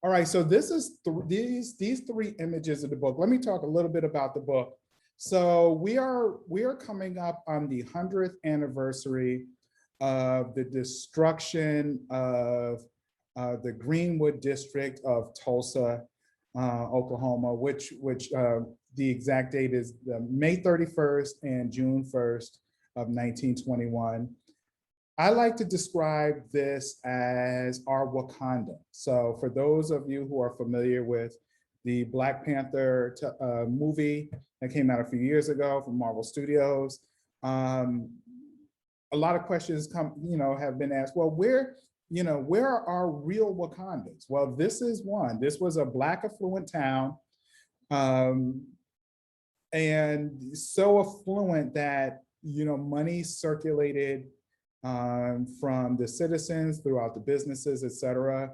All right, so this is these three images of the book. Let me talk a little bit about the book. So we are coming up on the 100th anniversary of the destruction of the Greenwood district of Tulsa, Oklahoma, which the exact date is May 31st and June 1st of 1921. I like to describe this as our Wakanda. So for those of you who are familiar with the Black Panther movie that came out a few years ago from Marvel Studios, a lot of questions have been asked, well, where are our real Wakandas? Well, this is one. This was a Black affluent town, and so affluent that money circulated from the citizens throughout the businesses, et cetera.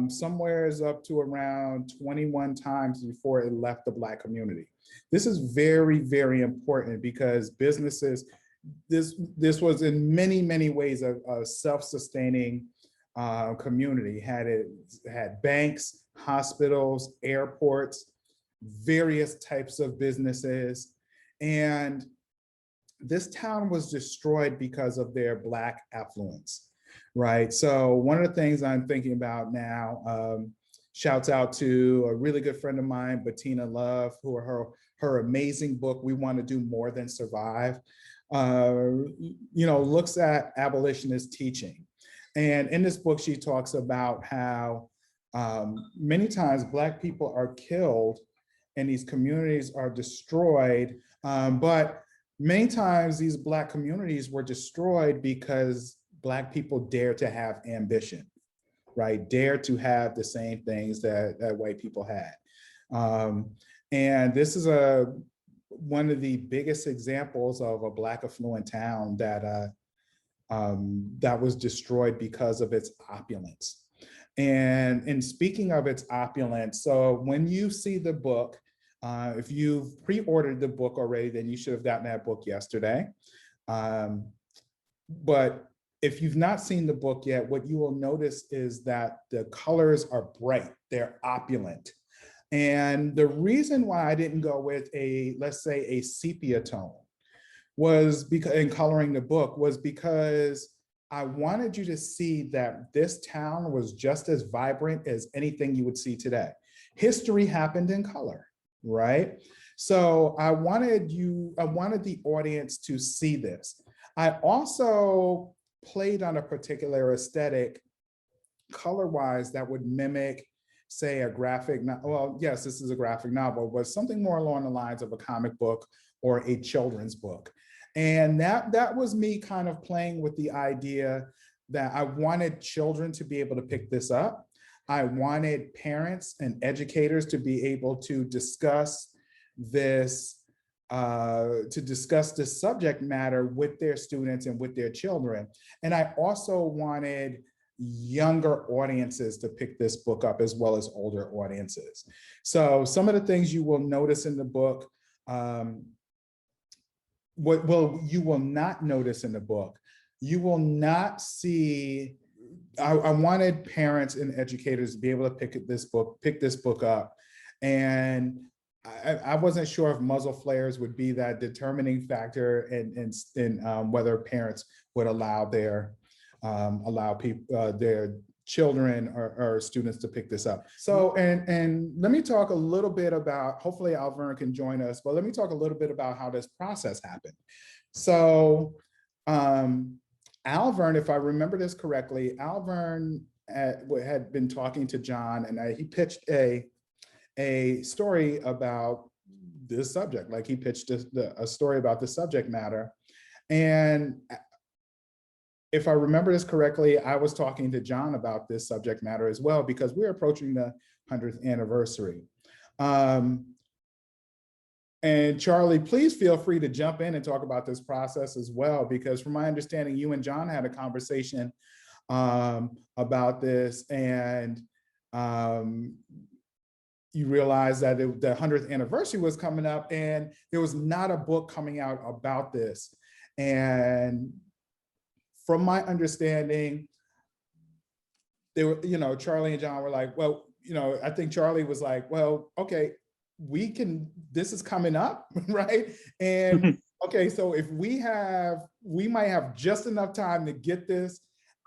Somewhere is up to around 21 times before it left the Black community. This is very, very important because businesses, this was in many, many ways a self-sustaining community. Had banks, hospitals, airports, various types of businesses. And this town was destroyed because of their Black affluence, right? So one of the things I'm thinking about now, shouts out to a really good friend of mine, Bettina Love, who her amazing book, We Want to Do More Than Survive, looks at abolitionist teaching. And in this book, she talks about how many times Black people are killed and these communities are destroyed, but many times these Black communities were destroyed because Black people dare to have ambition, right? Dare to have the same things that white people had. And this is one of the biggest examples of a Black affluent town that was destroyed because of its opulence. And in speaking of its opulence, so when you see the book, if you've pre-ordered the book already, then you should have gotten that book yesterday. But if you've not seen the book yet, what you will notice is that the colors are bright, they're opulent. And the reason why I didn't go with let's say a sepia tone was because in coloring the book was because I wanted you to see that this town was just as vibrant as anything you would see today. History happened in color, right? So I wanted the audience to see this. I also played on a particular aesthetic color-wise that would mimic, say, a graphic novel. Well, yes, this is a graphic novel, but something more along the lines of a comic book or a children's book. And that was me kind of playing with the idea that I wanted children to be able to pick this up. I wanted parents and educators to be able to discuss this subject matter with their students and with their children. And I also wanted younger audiences to pick this book up as well as older audiences. So some of the things you will notice in the book, you will not notice in the book, you will not see, I wanted parents and educators to be able to pick this book up. And I wasn't sure if muzzle flares would be that determining factor in whether parents would allow their children or students to pick this up. So, and let me talk a little bit about, hopefully Alverne can join us, but let me talk a little bit about how this process happened. So Alverne, if I remember this correctly, Alverne had been talking to John, and he pitched a story about this subject. Like, he pitched a story about the subject matter. And if I remember this correctly, I was talking to John about this subject matter as well, because we're approaching the 100th anniversary. And Charlie, please feel free to jump in and talk about this process as well, because from my understanding, you and John had a conversation about this, and you realized that the 100th anniversary was coming up and there was not a book coming out about this. And from my understanding, they were, you know, Charlie and John were like, well, you know, I think Charlie was like, well, okay, we can, this is coming up, right? And okay, so if we might have just enough time to get this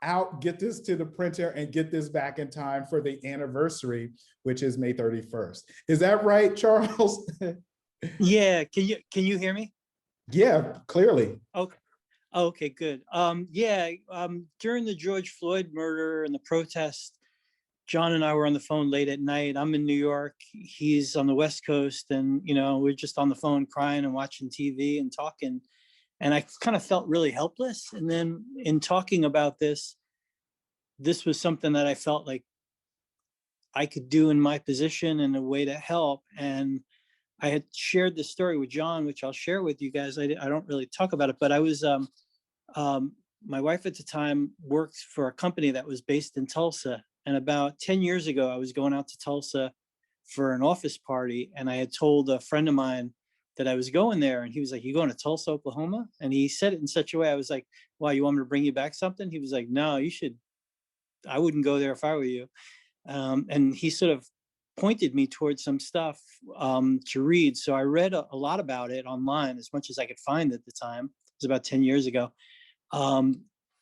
out, get this to the printer, and get this back in time for the anniversary, which is May 31st. Is that right, Charles? Yeah, can you hear me? Yeah, clearly. Okay. Okay, good. During the George Floyd murder and the protest, John and I were on the phone late at night. I'm in New York, he's on the West Coast, and you know, we're just on the phone crying and watching TV and talking. And I kind of felt really helpless. And then in talking about this was something that I felt like I could do in my position in a way to help. And I had shared this story with John, which I'll share with you guys. I don't really talk about it, but I was, my wife at the time worked for a company that was based in Tulsa. And about 10 years ago, I was going out to Tulsa for an office party. And I had told a friend of mine that I was going there. And he was like, you going to Tulsa, Oklahoma? And he said it in such a way, I was like, wow, you want me to bring you back something? He was like, no, you should, I wouldn't go there if I were you. And he sort of pointed me towards some stuff to read. So I read a lot about it online, as much as I could find at the time. It was about 10 years ago.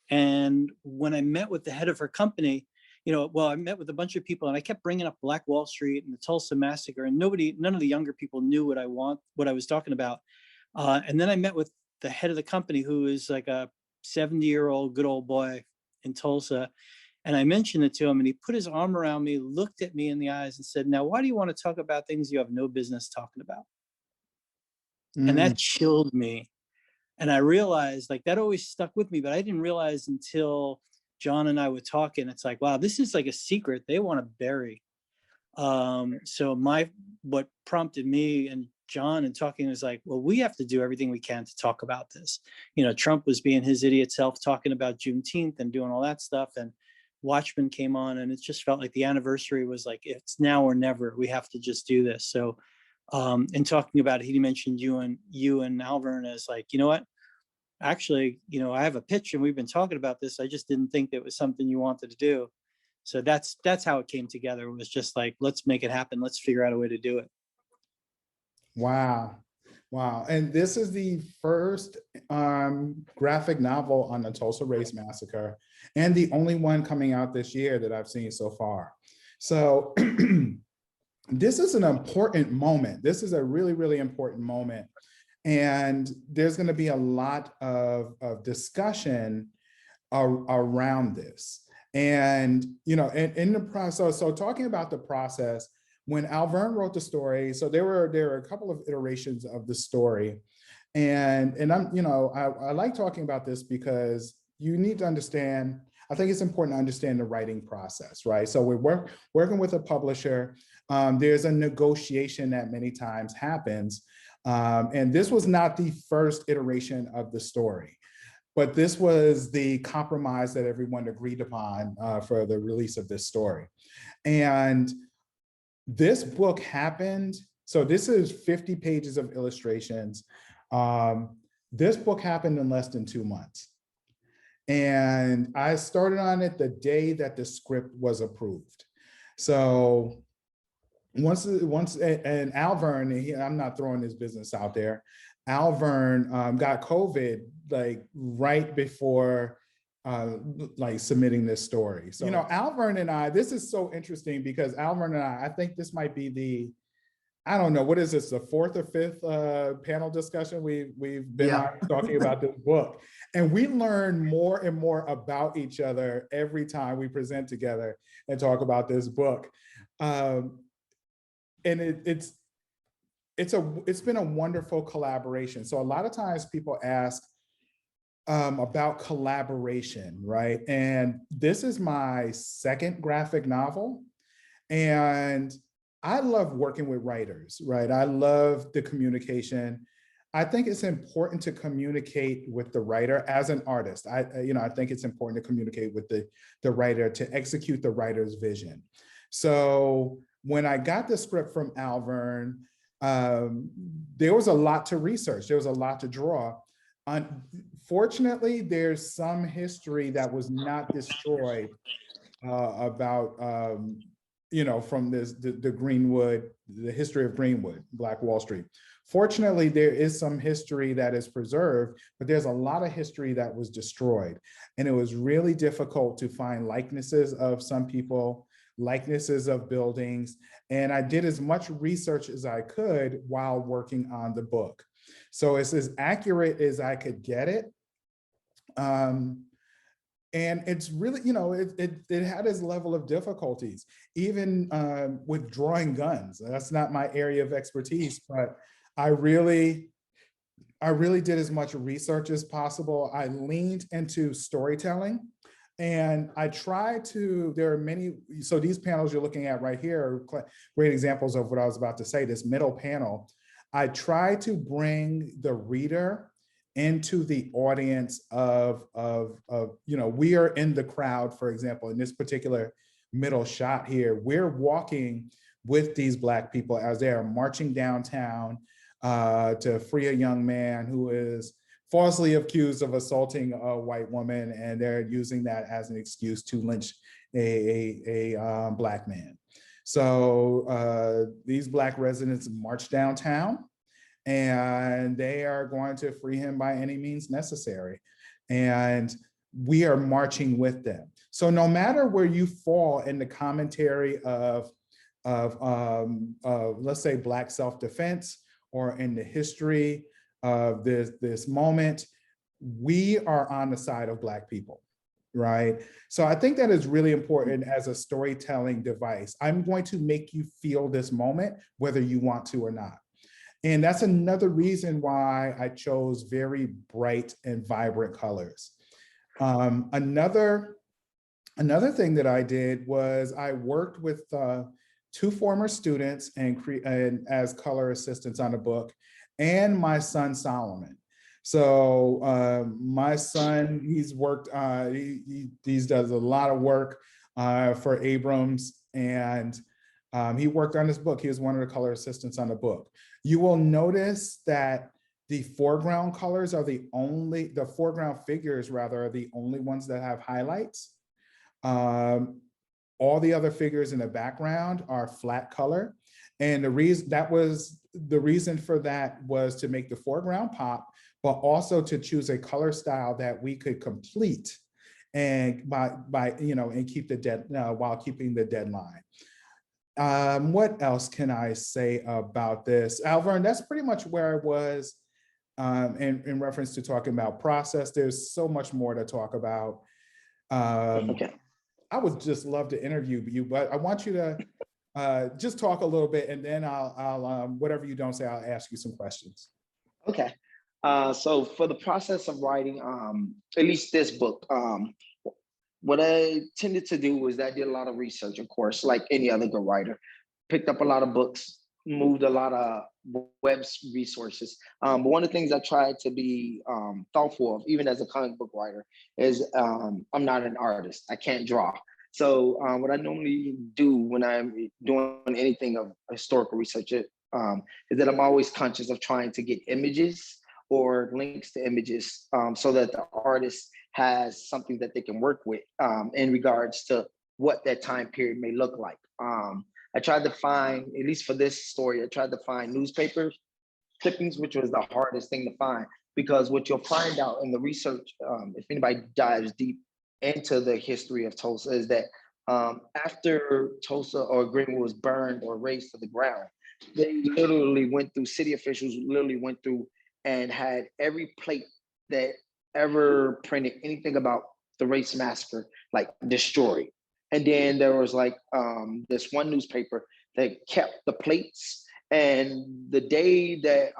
And when I met with the head of her company, you know, well, I met with a bunch of people, and I kept bringing up Black Wall Street and the Tulsa Massacre, and none of the younger people knew what I was talking about. And then I met with the head of the company, who is like a 70-year-old good old boy in Tulsa. And I mentioned it to him, and he put his arm around me, looked at me in the eyes and said, now, why do you want to talk about things you have no business talking about? And that chilled me. And I realized, like, that always stuck with me, but I didn't realize until John and I were talking, it's like, wow, this is like a secret they want to bury. So what prompted me and John and talking was like, well, we have to do everything we can to talk about this. You know, Trump was being his idiot self, talking about Juneteenth and doing all that stuff. And Watchmen came on, and it just felt like the anniversary was like, it's now or never. We have to just do this. So in talking about it, he mentioned you and Alverne as like, you know what? Actually, you know, I have a pitch and we've been talking about this. I just didn't think it was something you wanted to do. So that's how it came together. It was just like, let's make it happen. Let's figure out a way to do it. Wow. Wow. And this is the first graphic novel on the Tulsa Race Massacre, and the only one coming out this year that I've seen so far. So this is an important moment. This is a really, really important moment. And there's going to be a lot of discussion around this. And, you know, in the process, so talking about the process, when Alverne wrote the story, so there were a couple of iterations of the story. And I'm, you know, I like talking about this because you need to understand, I think it's important to understand the writing process, right? So we're working with a publisher. There's a negotiation that many times happens. And this was not the first iteration of the story, but this was the compromise that everyone agreed upon for the release of this story. And this book happened, so this is 50 pages of illustrations. This book happened in less than 2 months. And I started on it the day that the script was approved. So once and Alverne, I'm not throwing his business out there, Alverne got COVID like right before like submitting this story. So, you know, Alverne and I, this is so interesting because Alverne and I think this might be the, I don't know, what is this, the 4th or 5th panel discussion we've been on talking about this book. And we learn more and more about each other every time we present together and talk about this book. And it's been a wonderful collaboration. So a lot of times people ask about collaboration, right? And this is my 2nd graphic novel. And I love working with writers, right? I love the communication. I think it's important to communicate with the writer as an artist. I think it's important to communicate with the writer to execute the writer's vision. So when I got the script from Alverne, there was a lot to research. There was a lot to draw. Unfortunately, there's some history that was not destroyed about you know, from the Greenwood, the history of Greenwood, Black Wall Street. Fortunately, there is some history that is preserved, but there's a lot of history that was destroyed. And it was really difficult to find likenesses of some people, likenesses of buildings. And I did as much research as I could while working on the book. So it's as accurate as I could get it. And it's really, you know, it had its level of difficulties, even with drawing guns. That's not my area of expertise, but I really did as much research as possible. I leaned into storytelling, and I tried to, there are many, so these panels you're looking at right here are great examples of what I was about to say. This middle panel, I tried to bring the reader into the audience of, you know, we are in the crowd, for example, in this particular middle shot here, we're walking with these Black people as they are marching downtown to free a young man who is falsely accused of assaulting a white woman, and they're using that as an excuse to lynch a Black man. So these Black residents march downtown, and they are going to free him by any means necessary. And we are marching with them. So no matter where you fall in the commentary of let's say Black self-defense, or in the history of this moment, we are on the side of Black people, right? So I think that is really important as a storytelling device. I'm going to make you feel this moment, whether you want to or not. And that's another reason why I chose very bright and vibrant colors. Another thing that I did was I worked with two former students and as color assistants on the book, and my son Solomon. So my son, he's worked, he does a lot of work for Abrams, and he worked on this book. He was one of the color assistants on the book. You will notice that the foreground colors are the foreground figures rather are the only ones that have highlights. All the other figures in the background are flat color. And the reason for that was to make the foreground pop, but also to choose a color style that we could complete and by you know, and keep the while keeping the deadline. What else can I say about this? Alverne, that's pretty much where I was in reference to talking about process. There's so much more to talk about. Okay. I would just love to interview you, but I want you to just talk a little bit, and then I'll whatever you don't say, I'll ask you some questions. Okay. So for the process of writing, at least this book, what I tended to do was I did a lot of research, of course, like any other good writer. Picked up a lot of books, moved a lot of web resources. But one of the things I tried to be thoughtful of, even as a comic book writer, is I'm not an artist. I can't draw. So what I normally do when I'm doing anything of historical research is that I'm always conscious of trying to get images or links to images so that the artist has something that they can work with in regards to what that time period may look like. I tried to find, at least for this story, I tried to find newspaper clippings, which was the hardest thing to find, because what you'll find out in the research, if anybody dives deep into the history of Tulsa, is that after Tulsa or Greenwood was burned or razed to the ground, they literally went through, city officials literally went through and had every plate that ever printed anything about the race massacre, like destroyed. And then there was like this one newspaper that kept the plates. And the day that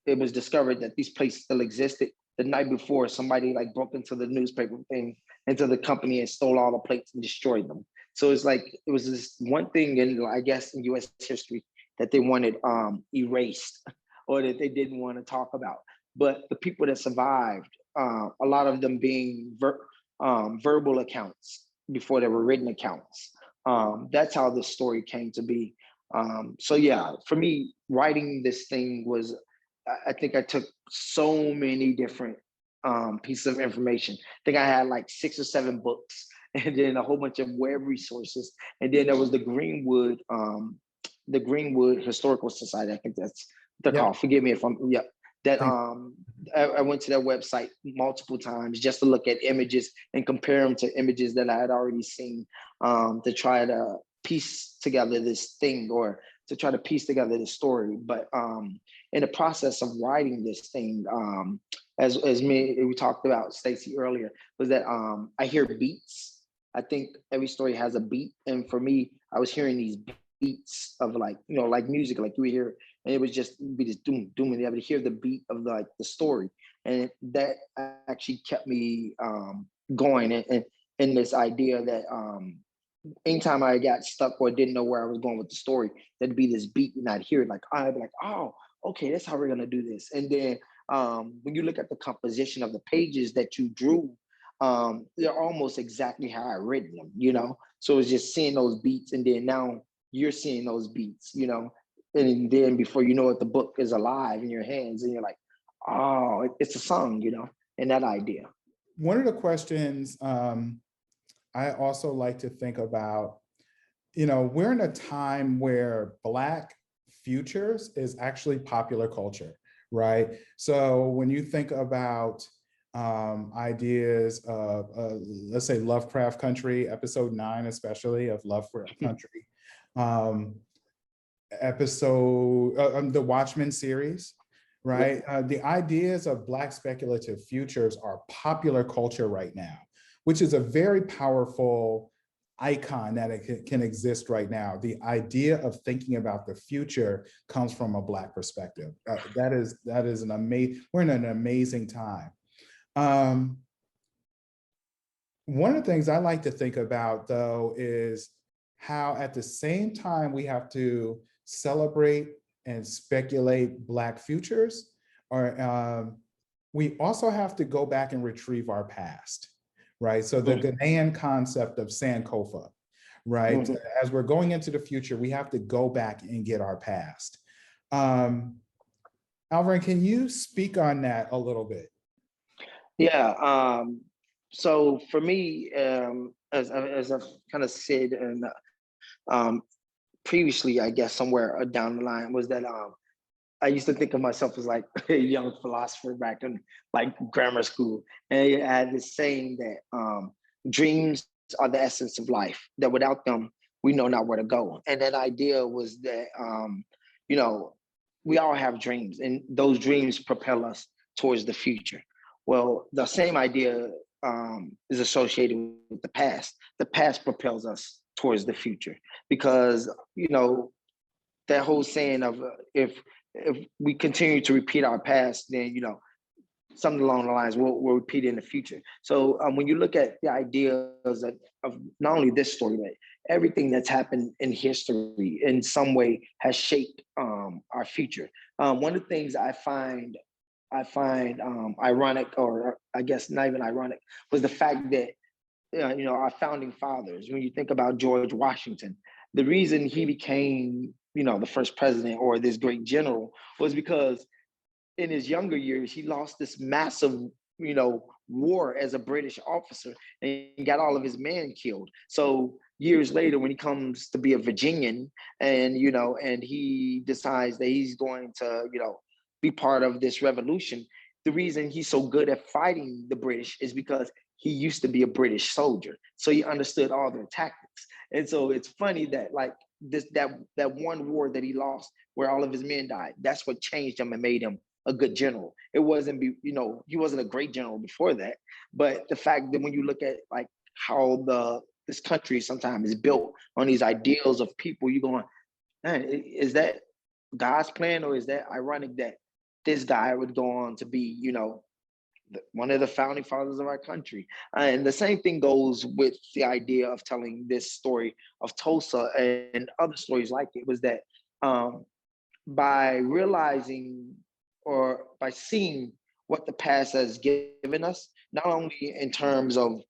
it was discovered that these plates still existed, the night before, somebody like broke into the newspaper thing, into the company, and stole all the plates and destroyed them. So it's like, it was this one thing in, I guess, in US history that they wanted erased, or that they didn't want to talk about. But the people that survived, a lot of them being verbal accounts before there were written accounts. That's how this story came to be. So yeah, for me, writing this thing was, I think I took so many different pieces of information. I think I had like 6 or 7 books, and then a whole bunch of web resources. And then there was the Greenwood Historical Society. I think that's what they're Yep. called. Forgive me if I'm, yeah. That Thank I went to their website multiple times just to look at images and compare them to images that I had already seen, to try to piece together this thing, or to try to piece together this story. But in the process of writing this thing, as we talked about Stacey earlier, was that I hear beats. I think every story has a beat, and for me, I was hearing these beats of like, you know, like music, like you would hear, and it was just be this doom doom, and I would hear the beat of like the story, and that actually kept me going, and this idea that anytime I got stuck or didn't know where I was going with the story, there'd be this beat, and I'd hear it, like I'd be like, oh, okay, that's how we're gonna do this. And then when you look at the composition of the pages that you drew, they're almost exactly how I written them, you know. So it's just seeing those beats, and then now you're seeing those beats, you know, and then before you know it, the book is alive in your hands, and you're like, oh, it's a song, you know, and that idea. One of the questions I also like to think about, you know, we're in a time where Black futures is actually popular culture, right? So when you think about ideas of, let's say, Lovecraft Country, episode 9, especially of Lovecraft Country, the Watchmen series, right? The ideas of Black speculative futures are popular culture right now, which is a very powerful icon that it can exist right now. The idea of thinking about the future comes from a Black perspective. That is an amazing, we're in an amazing time. One of the things I like to think about, though, is how at the same time we have to celebrate and speculate Black futures, or we also have to go back and retrieve our past, right? So the Ghanaian concept of Sankofa, right? As we're going into the future, we have to go back and get our past. Alverne, can you speak on that a little bit? Yeah. So for me, as I've kind of said, and previously, I guess somewhere down the line, was that I used to think of myself as like a young philosopher back in like grammar school, and I had this saying that dreams are the essence of life. That without them, we know not where to go. And that idea was that you know, we all have dreams, and those dreams propel us towards the future. Well, the same idea is associated with the past. The past propels us towards the future, because, you know, that whole saying of if we continue to repeat our past, then, you know, something along the lines we'll repeat in the future. So when you look at the ideas of not only this story, but everything that's happened in history in some way has shaped our future. One of the things I find ironic, or I guess not even ironic, was the fact that you know, our founding fathers, when you think about George Washington, the reason he became, you know, the first president or this great general was because in his younger years, he lost this massive, you know, war as a British officer and got all of his men killed. So years later, when he comes to be a Virginian, and, you know, and he decides that he's going to, you know, be part of this revolution, the reason he's so good at fighting the British is because he used to be a British soldier. So he understood all their tactics. And so it's funny that like that one war that he lost where all of his men died, that's what changed him and made him a good general. It wasn't, you know, he wasn't a great general before that, but the fact that when you look at like how this country sometimes is built on these ideals of people, you're going, man, is that God's plan, or is that ironic that this guy would go on to be, you know, one of the founding fathers of our country? And the same thing goes with the idea of telling this story of Tulsa and other stories like it, was that by realizing or by seeing what the past has given us, not only in terms of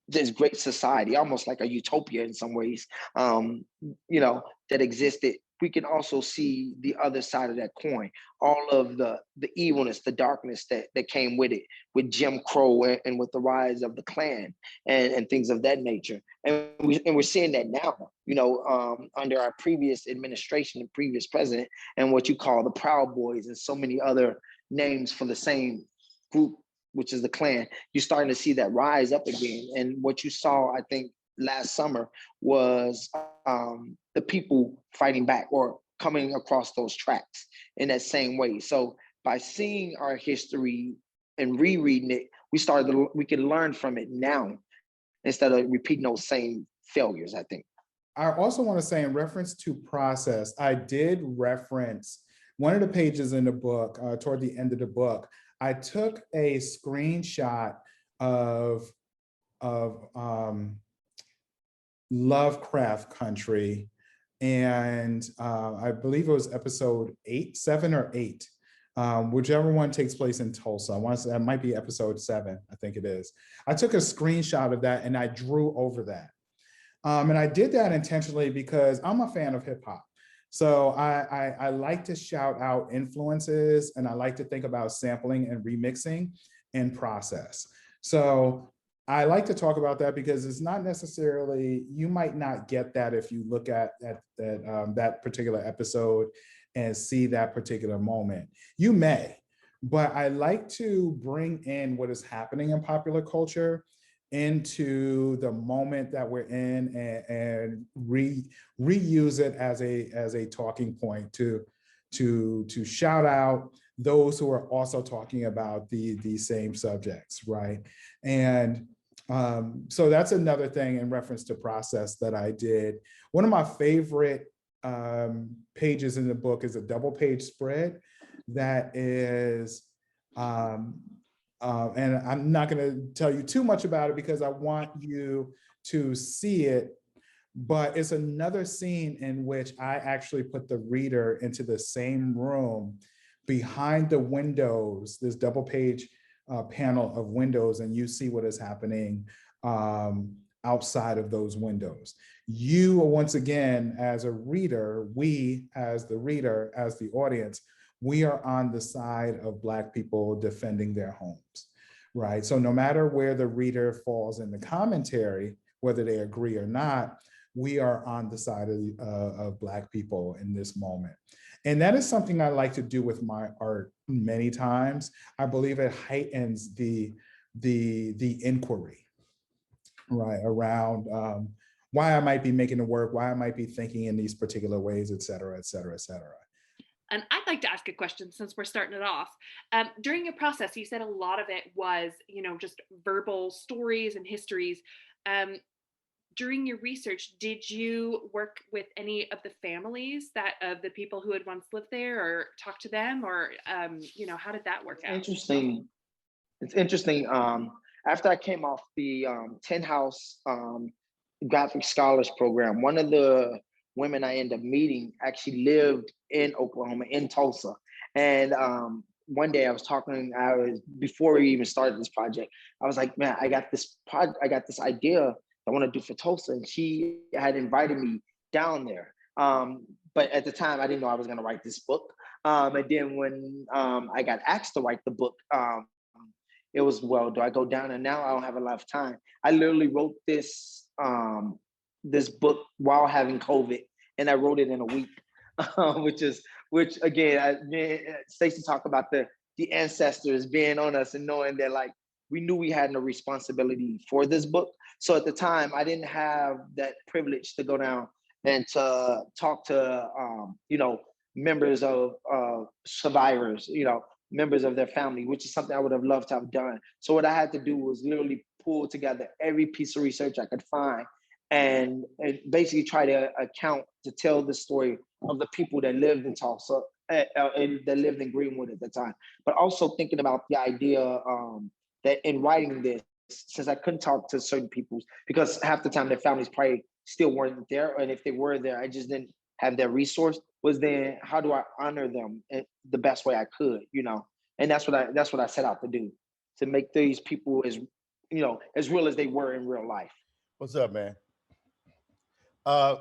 this great society, almost like a utopia in some ways, you know, that existed we can also see the other side of that coin, all of the evilness, the darkness that came with it, with Jim Crow and with the rise of the Klan and things of that nature. And we're seeing that now, you know, under our previous administration and previous president, and what you call the Proud Boys and so many other names for the same group, which is the Klan. You're starting to see that rise up again. And what you saw, I think, last summer was the people fighting back or coming across those tracks in that same way. So by seeing our history and rereading it, we can learn from it now instead of repeating those same failures, I think. I also want to say, in reference to process, I did reference one of the pages in the book, toward the end of the book. I took a screenshot of Lovecraft Country, and I believe it was episode 7 or 8, whichever one takes place in Tulsa. I want to say that might be episode 7, I think it is. I took a screenshot of that and I drew over that. And I did that intentionally because I'm a fan of hip hop. So I like to shout out influences, and I like to think about sampling and remixing and process. So I like to talk about that because it's not necessarily, you might not get that if you look at that particular episode and see that particular moment. You may, but I like to bring in what is happening in popular culture into the moment that we're in, and reuse it as a talking point to shout out those who are also talking about the same subjects, right? And so that's another thing in reference to process that I did. One of my favorite pages in the book is a double page spread that is, and I'm not going to tell you too much about it because I want you to see it, but it's another scene in which I actually put the reader into the same room behind the windows, this double page panel of windows, and you see what is happening outside of those windows. You, once again, as a reader, we as the reader, as the audience, we are on the side of Black people defending their homes, right? So no matter where the reader falls in the commentary, whether they agree or not, we are on the side of Black people in this moment. And that is something I like to do with my art many times. I believe it heightens the inquiry, right, around why I might be making the work, why I might be thinking in these particular ways, et cetera, et cetera, et cetera. And I'd like to ask a question since we're starting it off. During your process, you said a lot of it was, you know, just verbal stories and histories. During your research, did you work with any of the families of the people who had once lived there, or talk to them, or you know, how did that work out? Interesting. It's interesting. After I came off the 10 House Graphic Scholars Program, one of the women I ended up meeting actually lived in Oklahoma, in Tulsa. And one day I was talking, before we even started this project, I was like, man, I got this idea I want to do for Tulsa. And she had invited me down there. But at the time, I didn't know I was going to write this book. And then when I got asked to write the book, it was, well, do I go down? And now I don't have a lot of time. I literally wrote this book while having COVID, and I wrote it in a week, which again, Stacey talked about the ancestors being on us and knowing that, like, we knew we had no responsibility for this book. So at the time, I didn't have that privilege to go down and to talk to, you know, members of survivors, you know, members of their family, which is something I would have loved to have done. So what I had to do was literally pull together every piece of research I could find and basically try to tell the story of the people that lived in Tulsa and that lived in Greenwood at the time. But also thinking about the idea that in writing this, since I couldn't talk to certain people, because half the time their families probably still weren't there, and if they were there, I just didn't have that resource, was then how do I honor them the best way I could, you know? And that's what I set out to do, to make these people as, you know, as real as they were in real life. What's up, man?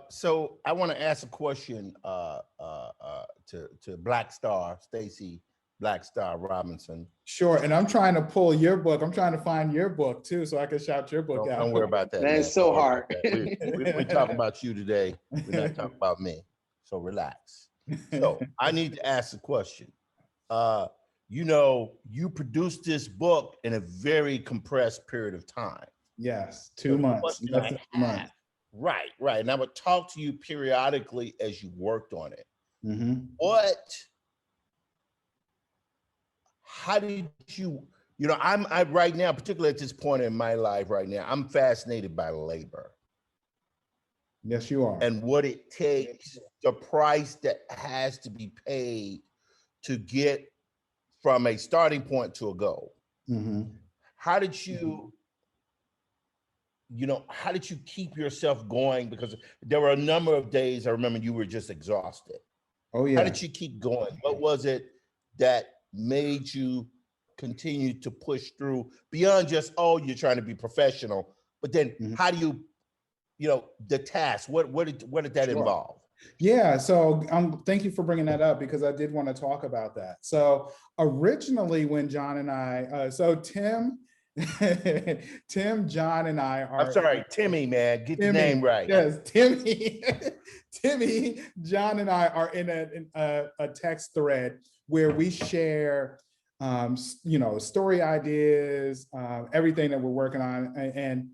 So I want to ask a question to Black Star, Stacey Black Star Robinson. Sure. And I'm trying to pull your book. I'm trying to find your book too, so I can shout your book out. Don't worry about that. Man, it's so hard. We're talking about you today. We're not talking about me. So relax. So I need to ask a question. You know, you produced this book in a very compressed period of time. Yes, 2 months. Less than 2 months. Right. And I would talk to you periodically as you worked on it. Mm-hmm. How did you know, I right now, particularly at this point in my life right now, I'm fascinated by labor. Yes, you are. And what it takes, the price that has to be paid to get from a starting point to a goal. Mm-hmm. How did you keep yourself going? Because there were a number of days I remember you were just exhausted. Oh, yeah. How did you keep going? What was it that made you continue to push through beyond just, oh, you're trying to be professional, but then how do you the task, what did that involve? Yeah, so thank you for bringing that up, because I did want to talk about that. So originally when John and I, Tim, John and I are— I'm sorry, Timmy, man, get the name right. Yes, Timmy, John and I are in a text thread where we share, story ideas, everything that we're working on, and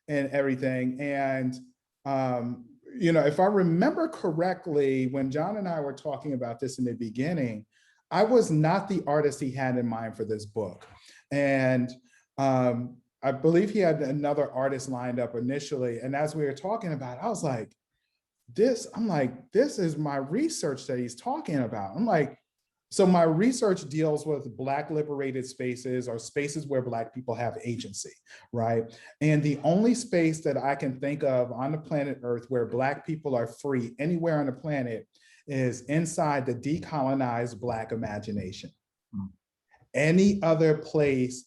everything. And, if I remember correctly, when John and I were talking about this in the beginning, I was not the artist he had in mind for this book. And I believe he had another artist lined up initially. And as we were talking about it, I was like, this is my research that he's talking about. I'm like, so my research deals with Black liberated spaces, or spaces where Black people have agency, right? And the only space that I can think of on the planet Earth where Black people are free anywhere on the planet is inside the decolonized Black imagination. Any other place,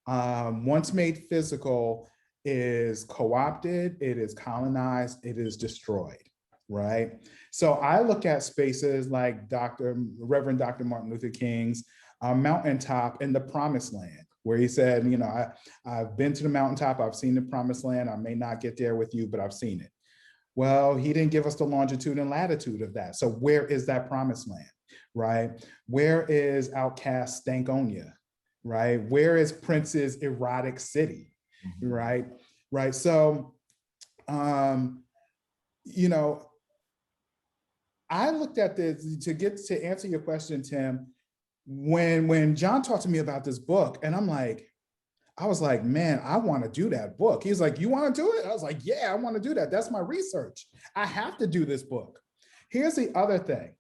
once made physical, is co-opted, it is colonized, it is destroyed, right? So I look at spaces like Reverend Dr. Martin Luther King's mountaintop in the Promised Land, where he said, I've been to the mountaintop, I've seen the Promised Land, I may not get there with you, but I've seen it. Well, he didn't give us the longitude and latitude of that. So where is that Promised Land, right? Where is outcast Stankonia, right? Where is Prince's erotic city, right? Right, so, I looked at this to answer your question, Tim, when John talked to me about this book, and I was like, man, I want to do that book. He's like, you want to do it? I was like, yeah, I want to do that. That's my research. I have to do this book. Here's the other thing.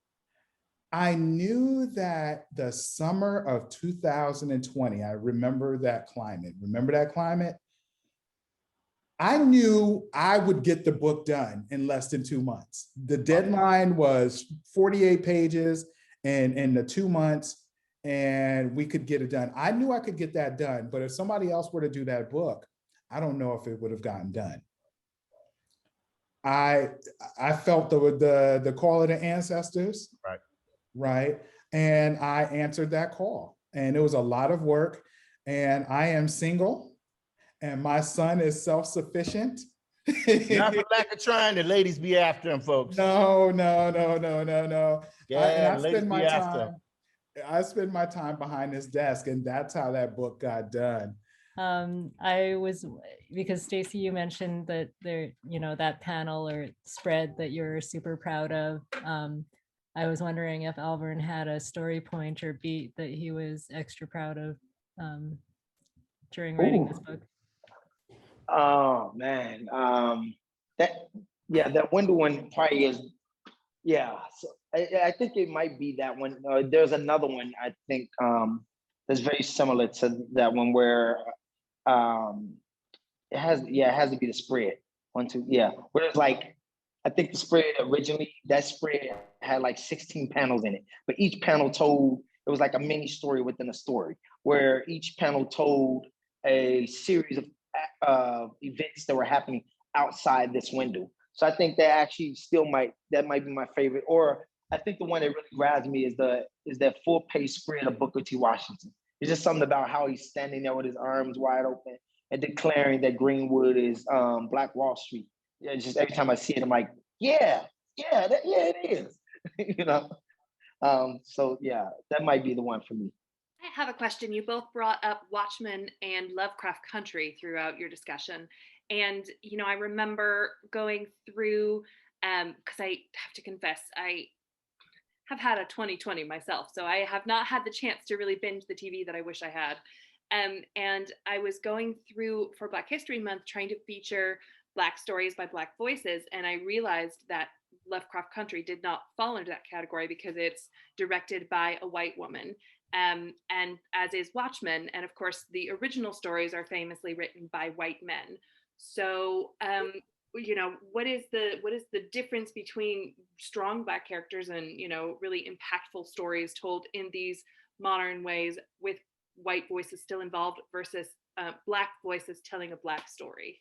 I knew that the summer of 2020, I remember that climate. Remember that climate? I knew I would get the book done in less than 2 months. The deadline was 48 pages in the 2 months, and we could get it done. I knew I could get that done, but if somebody else were to do that book, I don't know if it would have gotten done. I felt the call of the ancestors, right? And I answered that call, and it was a lot of work, and I am single. And my son is self-sufficient. Not for lack of trying, the ladies be after him, folks. No. Yeah, I spend my time behind this desk, and that's how that book got done. Because Stacey, you mentioned that there, that panel or spread that you're super proud of. I was wondering if Alverne had a story point or beat that he was extra proud of during writing this book. Oh man, that window one probably is, yeah. So I think it might be that one. There's another one I think that's very similar to that one where it has to be the spread 1, 2, yeah. Where it's like, I think the spread originally, that spread had like 16 panels in it, but each panel it was like a mini story within a story, where each panel told a series of events that were happening outside this window. So I think that actually that might be my favorite. Or I think the one that really grabs me is that full page spread of Booker T. Washington. It's just something about how he's standing there with his arms wide open and declaring that Greenwood is Black Wall Street. Yeah, just every time I see it, I'm like, yeah, it is. You know. So yeah, that might be the one for me. I have a question. You both brought up Watchmen and Lovecraft Country throughout your discussion. And, you know, I remember going through, because I have to confess, I have had a 2020 myself. So I have not had the chance to really binge the TV that I wish I had. And I was going through for Black History Month, trying to feature Black stories by Black voices. And I realized that Lovecraft Country did not fall into that category because it's directed by a white woman. And as is Watchmen. And of course, the original stories are famously written by white men. So, you know, what is the difference between strong Black characters and, you know, really impactful stories told in these modern ways with white voices still involved versus Black voices telling a Black story?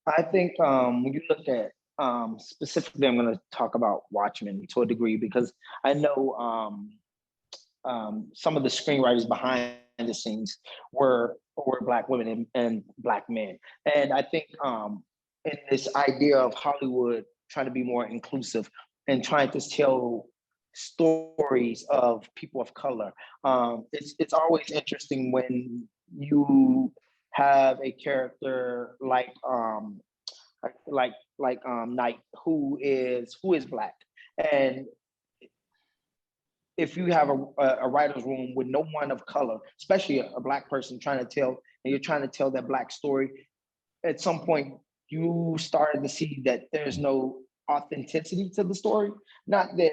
I think when you look at specifically, I'm going to talk about Watchmen to a degree because I know some of the screenwriters behind the scenes were Black women and Black men. And I think in this idea of Hollywood trying to be more inclusive and trying to tell stories of people of color, it's always interesting when you have a character like Knight who is Black. And if you have a writer's room with no one of color, especially a Black person trying to tell, and you're trying to tell that Black story, at some point you started to see that there's no authenticity to the story. Not that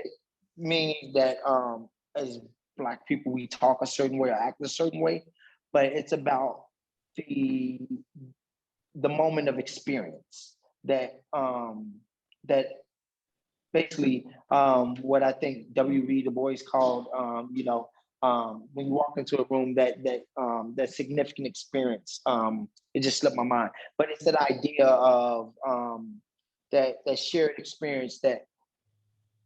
meaning that as Black people we talk a certain way or act a certain way, but it's about the moment of experience that that basically what I think W.B. Du Bois called, when you walk into a room, that significant experience. It just slipped my mind, but it's that idea of that shared experience that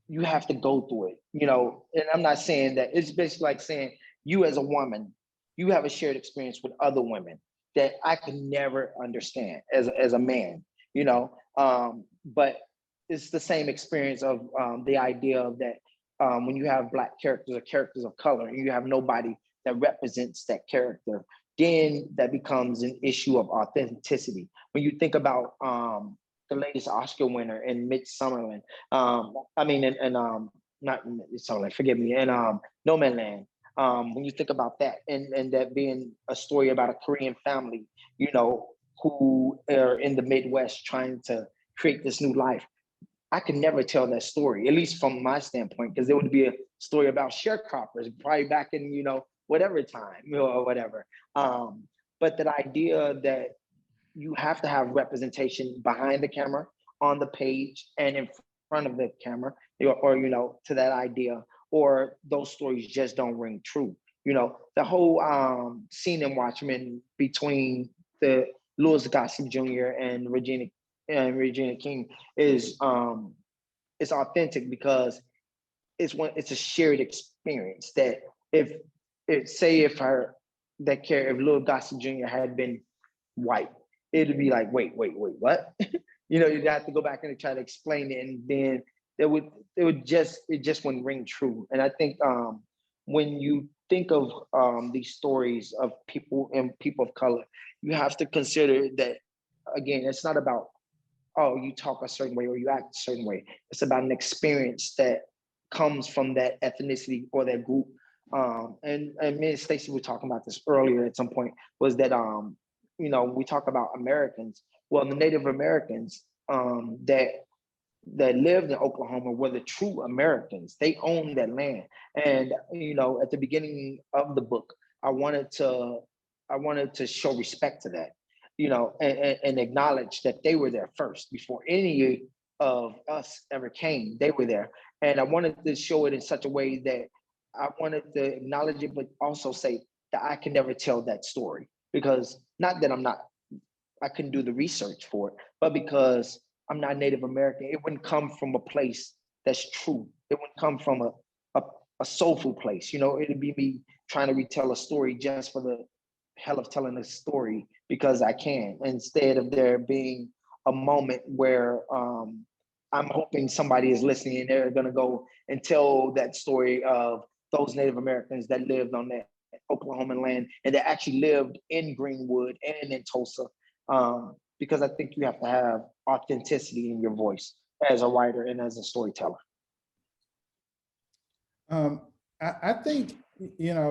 you have to go through it, you know. And I'm not saying that, it's basically like saying you as a woman, you have a shared experience with other women that I can never understand as a man, you know. But it's the same experience of the idea of that when you have Black characters or characters of color and you have nobody that represents that character, then that becomes an issue of authenticity. When you think about the latest Oscar winner in Midsommar, not Midsommar, forgive me, and No Man Land. When you think about that and that being a story about a Korean family, you know, who are in the Midwest trying to create this new life, I could never tell that story, at least from my standpoint, because it would be a story about sharecroppers, probably back in, you know, whatever time, you know, or whatever. But that idea that you have to have representation behind the camera, on the page, and in front of the camera, or you know, to that idea, or those stories just don't ring true. You know, the whole scene in Watchmen between the Louis Gossett Jr. and Regina King is it's authentic because it's a shared experience that if Louis Gossett Jr. had been white, it'd be like, wait, what? You know, you'd have to go back and try to explain it, and then it just wouldn't ring true. And I think when you think of these stories of people and people of color, you have to consider that, again, it's not about, oh, you talk a certain way or you act a certain way. It's about an experience that comes from that ethnicity or that group. And me and Stacey were talking about this earlier at some point, was that you know, we talk about Americans. Well, the Native Americans that lived in Oklahoma were the true Americans. They owned that land. And you know, at the beginning of the book, I wanted to show respect to that, you know, and acknowledge that they were there first before any of us ever came. They were there, and I wanted to show it in such a way that I wanted to acknowledge it, but also say that I can never tell that story, because not that I'm not I couldn't do the research for it. But because I'm not Native American, it wouldn't come from a place that's true. It wouldn't come from a soulful place. It'd be me trying to retell a story just for the hell of telling a story because I can, instead of there being a moment where I'm hoping somebody is listening and they're gonna go and tell that story of those Native Americans that lived on that Oklahoman land and that actually lived in Greenwood and in Tulsa. Because I think you have to have authenticity in your voice as a writer and as a storyteller. I think,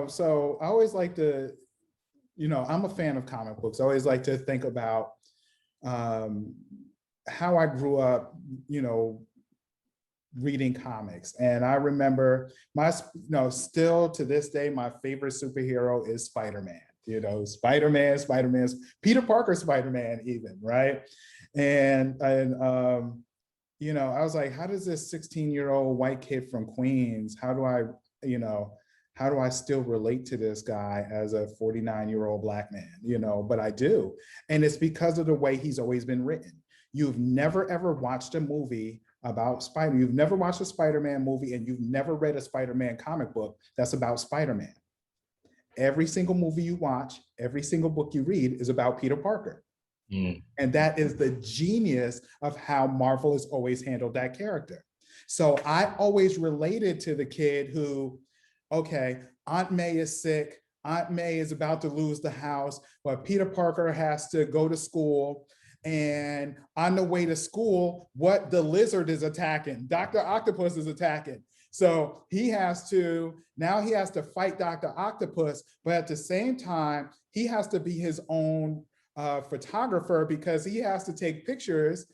so I always like to, I'm a fan of comic books. I always like to think about how I grew up, reading comics. And I remember still to this day, my favorite superhero is Spider-Man. Spider-Man's Peter Parker Spider-Man even, right? And I was like, how does this 16-year-old white kid from Queens, how do I still relate to this guy as a 49-year-old Black man, but I do. And it's because of the way he's always been written. You've never ever watched a movie about you've never watched a Spider-Man movie and you've never read a Spider-Man comic book that's about Spider-Man. Every single movie you watch, every single book you read is about Peter Parker. And that is the genius of how Marvel has always handled that character. So I always related to the kid who, okay, Aunt May is sick, Aunt May is about to lose the house, but Peter Parker has to go to school. And on the way to school, what the lizard is attacking, Dr. Octopus is attacking. So he has to fight Dr. Octopus, but at the same time, he has to be his own photographer because he has to take pictures,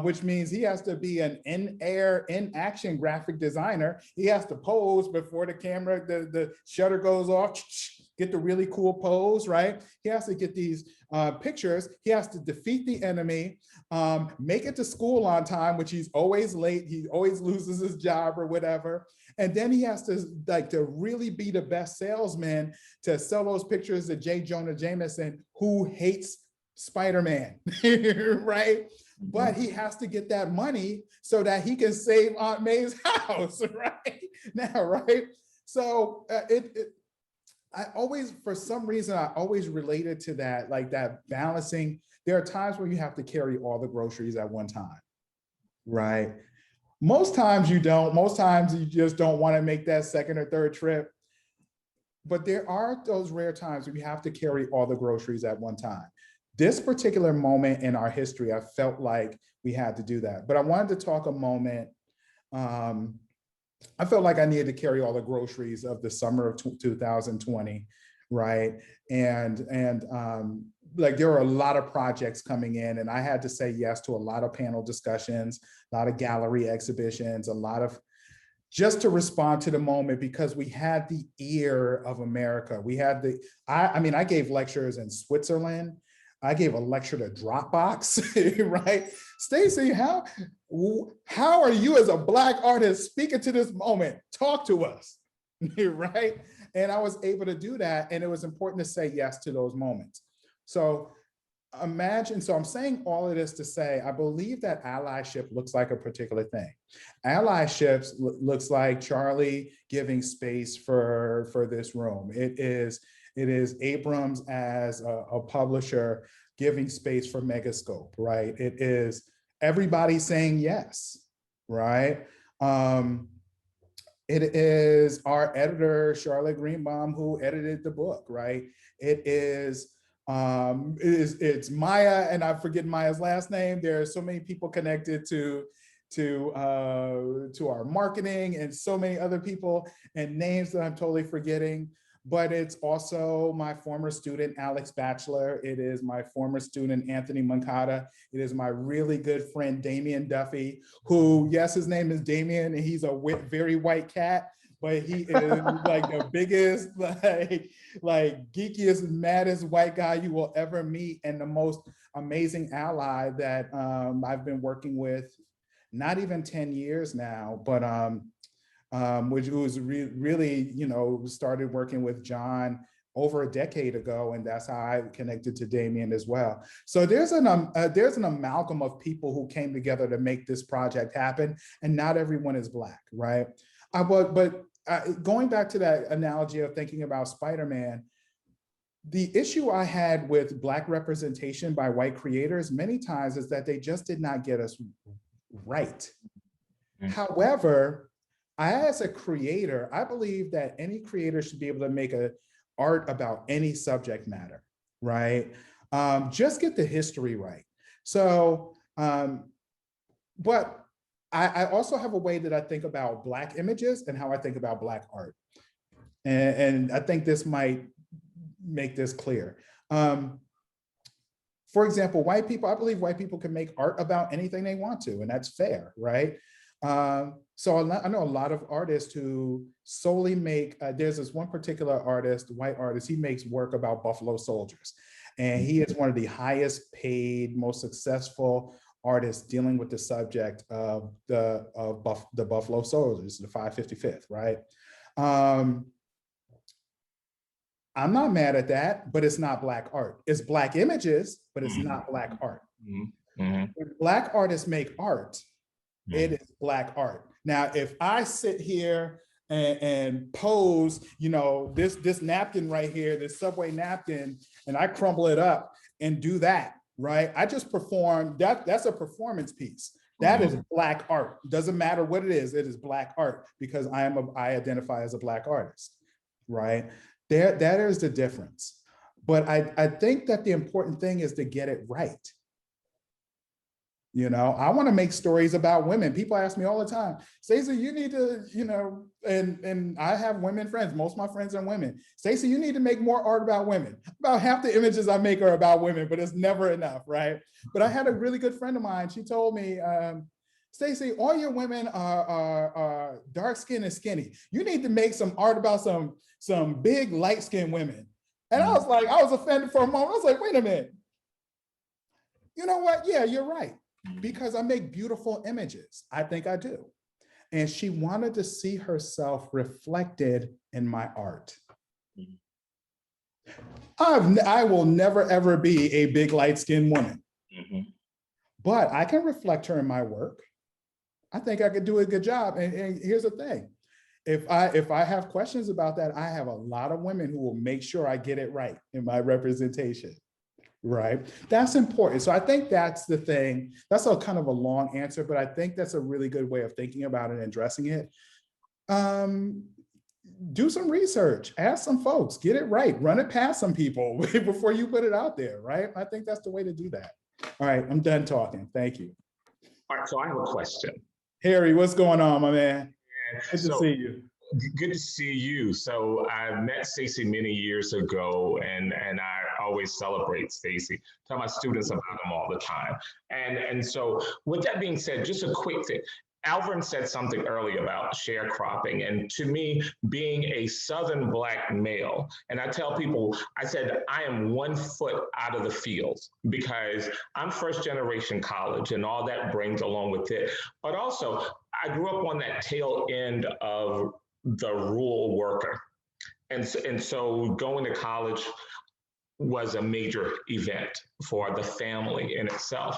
which means he has to be an in-air, in-action graphic designer. He has to pose before the camera, the shutter goes off, get the really cool pose, right? He has to get these pictures. He has to defeat the enemy, make it to school on time, which he's always late. He always loses his job or whatever. And then he has to really be the best salesman to sell those pictures to J. Jonah Jameson, who hates Spider-Man, right? But he has to get that money so that he can save Aunt May's house, right? Now, right? So I always, for some reason, I always related to that, like that balancing. There are times where you have to carry all the groceries at one time, right? Most times you don't. Most times you just don't want to make that second or third trip. But there are those rare times where you have to carry all the groceries at one time. This particular moment in our history, I felt like we had to do that. But I wanted to talk a moment. I felt like I needed to carry all the groceries of the summer of 2020, right? And like there were a lot of projects coming in and I had to say yes to a lot of panel discussions, a lot of gallery exhibitions, a lot of, just to respond to the moment because we had the ear of America. We had I gave lectures in Switzerland. I gave a lecture to Dropbox, right? Stacey, how are you as a Black artist speaking to this moment? Talk to us, right? And I was able to do that. And it was important to say yes to those moments. So I'm saying all of this to say, I believe that allyship looks like a particular thing. Allyship looks like Charlie giving space for this room. It is Abrams as a publisher giving space for Megascope, right? It is everybody saying yes, right? It is our editor, Charlotte Greenbaum, who edited the book, right? It's Maya, and I forget Maya's last name. There are so many people connected to our marketing and so many other people and names that I'm totally forgetting. But it's also my former student, Alex Batchelor. It is my former student, Anthony Mancata. It is my really good friend, Damian Duffy, who, yes, his name is Damian, and he's a very white cat, but he is like the biggest, like geekiest, maddest white guy you will ever meet, and the most amazing ally that I've been working with, not even 10 years now, but which was really, started working with John over a decade ago, and that's how I connected to Damien as well. So there's an amalgam of people who came together to make this project happen, and not everyone is Black, right? Going back to that analogy of thinking about Spider-Man, the issue I had with Black representation by white creators many times is that they just did not get us right. However, as a creator, I believe that any creator should be able to make art about any subject matter, right? Just get the history right. So, but I also have a way that I think about Black images and how I think about Black art. And I think this might make this clear. For example, white people, I believe white people can make art about anything they want to, and that's fair, right? So I know a lot of artists who solely make, there's this one particular artist, white artist, he makes work about Buffalo soldiers. And he is one of the highest paid, most successful artists dealing with the subject of the Buffalo soldiers, the 555th, right? I'm not mad at that, but it's not Black art. It's Black images, but it's not Black art. When Black artists make art, it is Black art. Now, if I sit here and pose, you know, this napkin right here, this Subway napkin, and I crumble it up and do that, right? I just perform, that's a performance piece. That is Black art. Doesn't matter what it is Black art because I identify as a Black artist, right? That is the difference. But I think that the important thing is to get it right. You know, I want to make stories about women. People ask me all the time, Stacey, you need to, you know, and I have women friends. Most of my friends are women. Stacey, you need to make more art about women. About half the images I make are about women, but it's never enough, right? But I had a really good friend of mine. She told me, Stacey, all your women are dark skinned and skinny. You need to make some art about some big light skinned women. And I was like, I was offended for a moment. I was like, wait a minute. You know what? Yeah, you're right. Because I make beautiful images. I think I do. And she wanted to see herself reflected in my art. I will never, ever be a big light-skinned woman. But I can reflect her in my work. I think I could do a good job. And here's the thing. If I have questions about that, I have a lot of women who will make sure I get it right in my representation. Right? That's important. So I think that's the thing. That's a kind of a long answer, but I think that's a really good way of thinking about it and addressing it. Do some research, ask some folks, get it right, run it past some people before you put it out there, right? I think that's the way to do that. All right, I'm done talking. Thank you. All right, so I have a question. Harry, what's going on, my man? Good to So, see you. Good to see you. So I met Stacey many years ago, and I always celebrate Stacey. Tell my students about them all the time. And so with that being said, just a quick thing. Alverne said something earlier about sharecropping, and to me, being a Southern Black male, and I tell people, I said, I am 1 foot out of the field because I'm first generation college and all that brings along with it. But also, I grew up on that tail end of the rural worker. And so going to college was a major event for the family in itself.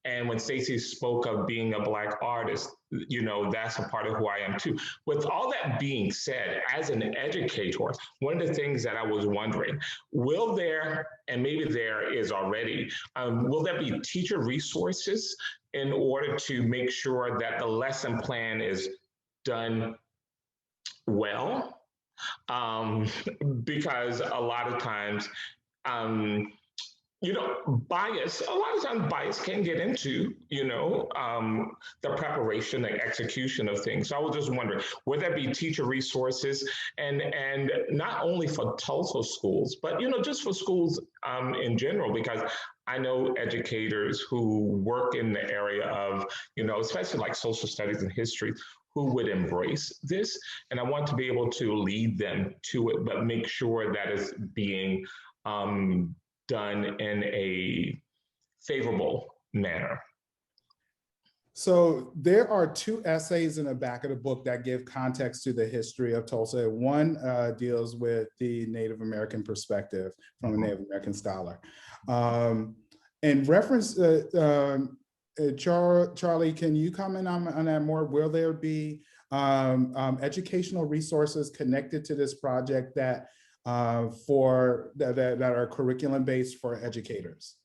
And when Stacey spoke of being a Black artist, you know, that's a part of who I am too. With all that being said, as an educator, one of the things that I was wondering, will there, and maybe there is already, will there be teacher resources in order to make sure that the lesson plan is done well? Because a lot of times, you know, bias, a lot of times bias can get into, you know, the preparation and execution of things. So I was just wondering, would there be teacher resources and not only for Tulsa schools, but, you know, just for schools in general, because I know educators who work in the area of, you know, especially like social studies and history, who would embrace this. And I want to be able to lead them to it, but make sure that it's being done in a favorable manner. So there are 2 essays in the back of the book that give context to the history of Tulsa. One deals with the Native American perspective from a Native American scholar. In reference, Charlie, can you comment on that more? Will there be educational resources connected to this project that that are curriculum based for educators?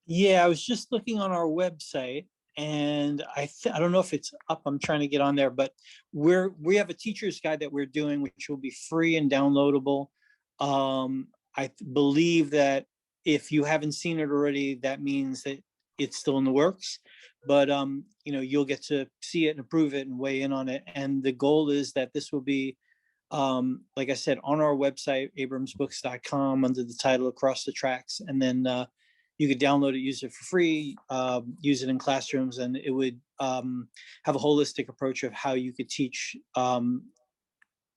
Yeah, I was just looking on our website, and I don't know if it's up. I'm trying to get on there, but we have a teacher's guide that we're doing, which will be free and downloadable. I believe that if you haven't seen it already, that means that it's still in the works. But you know, you'll get to see it and approve it and weigh in on it. And the goal is that this will be, like I said, on our website, abramsbooks.com, under the title Across the Tracks, and then you could download it, use it for free, use it in classrooms, and it would have a holistic approach of how you could teach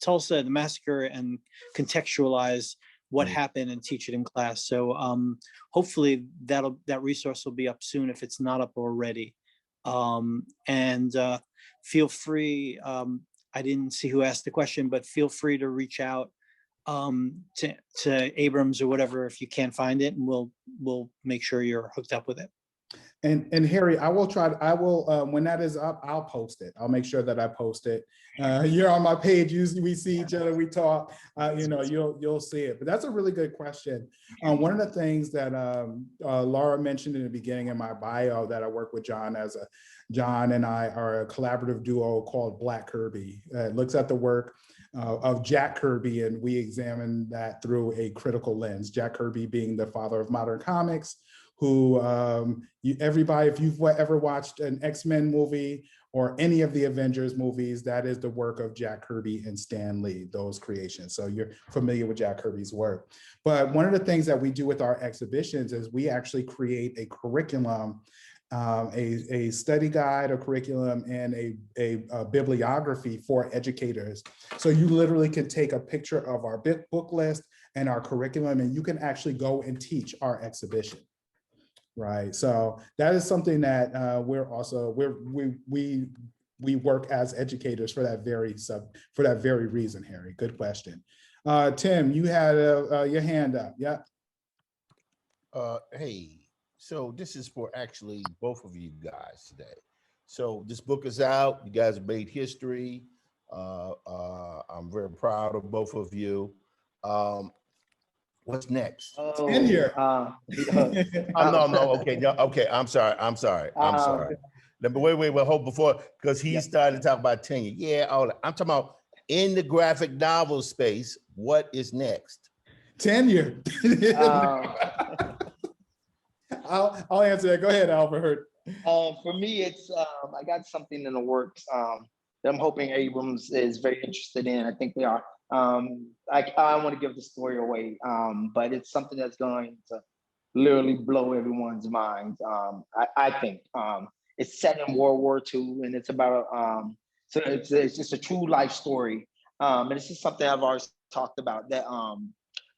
Tulsa, the massacre, and contextualize what happened and teach it in class. So hopefully that resource will be up soon if it's not up already. And feel free, I didn't see who asked the question, but feel free to reach out to Abrams or whatever if you can't find it, and we'll make sure you're hooked up with it. And Harry, I will when that is up, I'll post it. I'll make sure that I post it. You're on my page. Usually we see each other, we talk. You know, you'll see it. But that's a really good question. One of the things that Laura mentioned in the beginning in my bio, that I work with John John and I are a collaborative duo called Black Kirby. It looks at the work of Jack Kirby, and we examine that through a critical lens. Jack Kirby being the father of modern comics, who everybody, if you've ever watched an X-Men movie or any of the Avengers movies, that is the work of Jack Kirby and Stan Lee, those creations. So you're familiar with Jack Kirby's work. But one of the things that we do with our exhibitions is we actually create a curriculum, a study guide, a curriculum, and a bibliography for educators. So you literally can take a picture of our book list and our curriculum, and you can actually go and teach our exhibition. Right, so that is something that we work as educators for that very reason. Harry, good question. Tim, you had your hand up. Yeah. Hey, so this is for actually both of you guys today. So this book is out. You guys have made history. I'm very proud of both of you. What's next? Tenure. No, okay. I'm sorry. But wait, hold before, because he started to talk about tenure. Yeah, I'm talking about in the graphic novel space. What is next? Tenure. I'll answer that. Go ahead, Alverne. For me, it's I got something in the works that I'm hoping Abrams is very interested in. I think they are. I don't want to give the story away, but it's something that's going to literally blow everyone's minds. I think it's set in World War II, and it's about so it's just a true life story. And this is something I've always talked about, that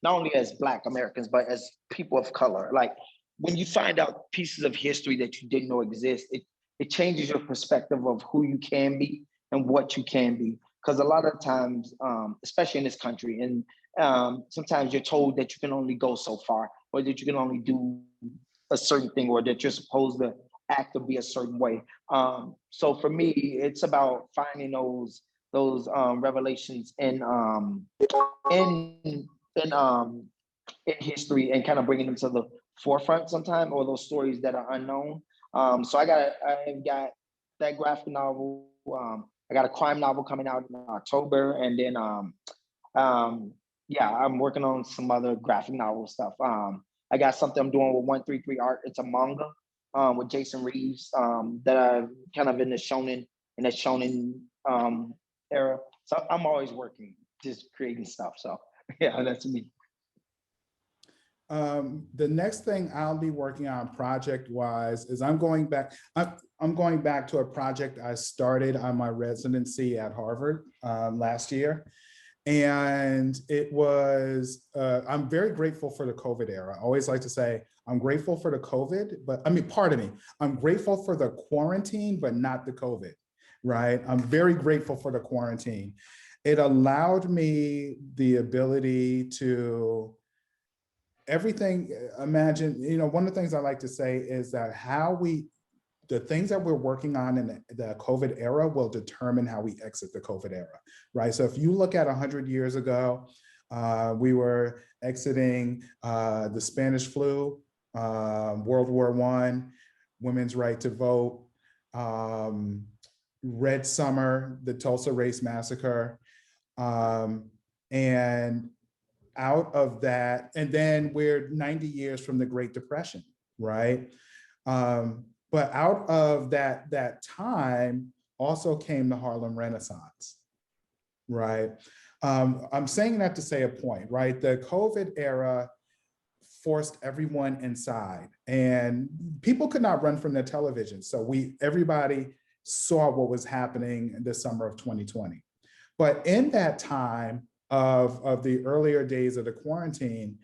not only as Black Americans, but as people of color. Like, when you find out pieces of history that you didn't know exist, it changes your perspective of who you can be and what you can be. Because a lot of times, especially in this country, and sometimes you're told that you can only go so far, or that you can only do a certain thing, or that you're supposed to act or be a certain way. So for me, it's about finding those revelations in history, and kind of bringing them to the forefront sometime, or those stories that are unknown. So I've got that graphic novel. I got a crime novel coming out in October, and then I'm working on some other graphic novel stuff. I got something I'm doing with 133 Art. It's a manga with Jason Reeves that I'm kind of in the shonen era. So I'm always working, just creating stuff. So yeah, that's me. The next thing I'll be working on project-wise is I'm going back to a project I started on my residency at Harvard last year. And it was, I'm very grateful for the COVID era. I always like to say, I'm grateful for the COVID, but I mean, pardon me, I'm grateful for the quarantine, but not the COVID, right? I'm very grateful for the quarantine. It allowed me the ability to imagine, one of the things I like to say is that the things that we're working on in the COVID era will determine how we exit the COVID era, right? So if you look at 100 years ago, we were exiting the Spanish flu, World War I, women's right to vote, Red Summer, the Tulsa Race Massacre, and out of that, and then we're 90 years from the Great Depression, right? But out of that time also came the Harlem Renaissance, right? I'm saying that to say a point, right? The COVID era forced everyone inside, and people could not run from their television. So everybody saw what was happening in the summer of 2020. But in that time of the earlier days of the quarantine,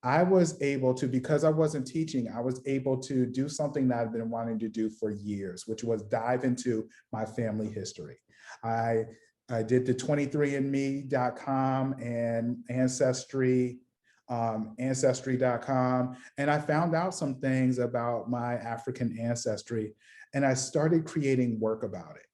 I was able to, because I wasn't teaching, I was able to do something that I've been wanting to do for years, which was dive into my family history. I did the 23andme.com and Ancestry.com, and I found out some things about my African ancestry, and I started creating work about it.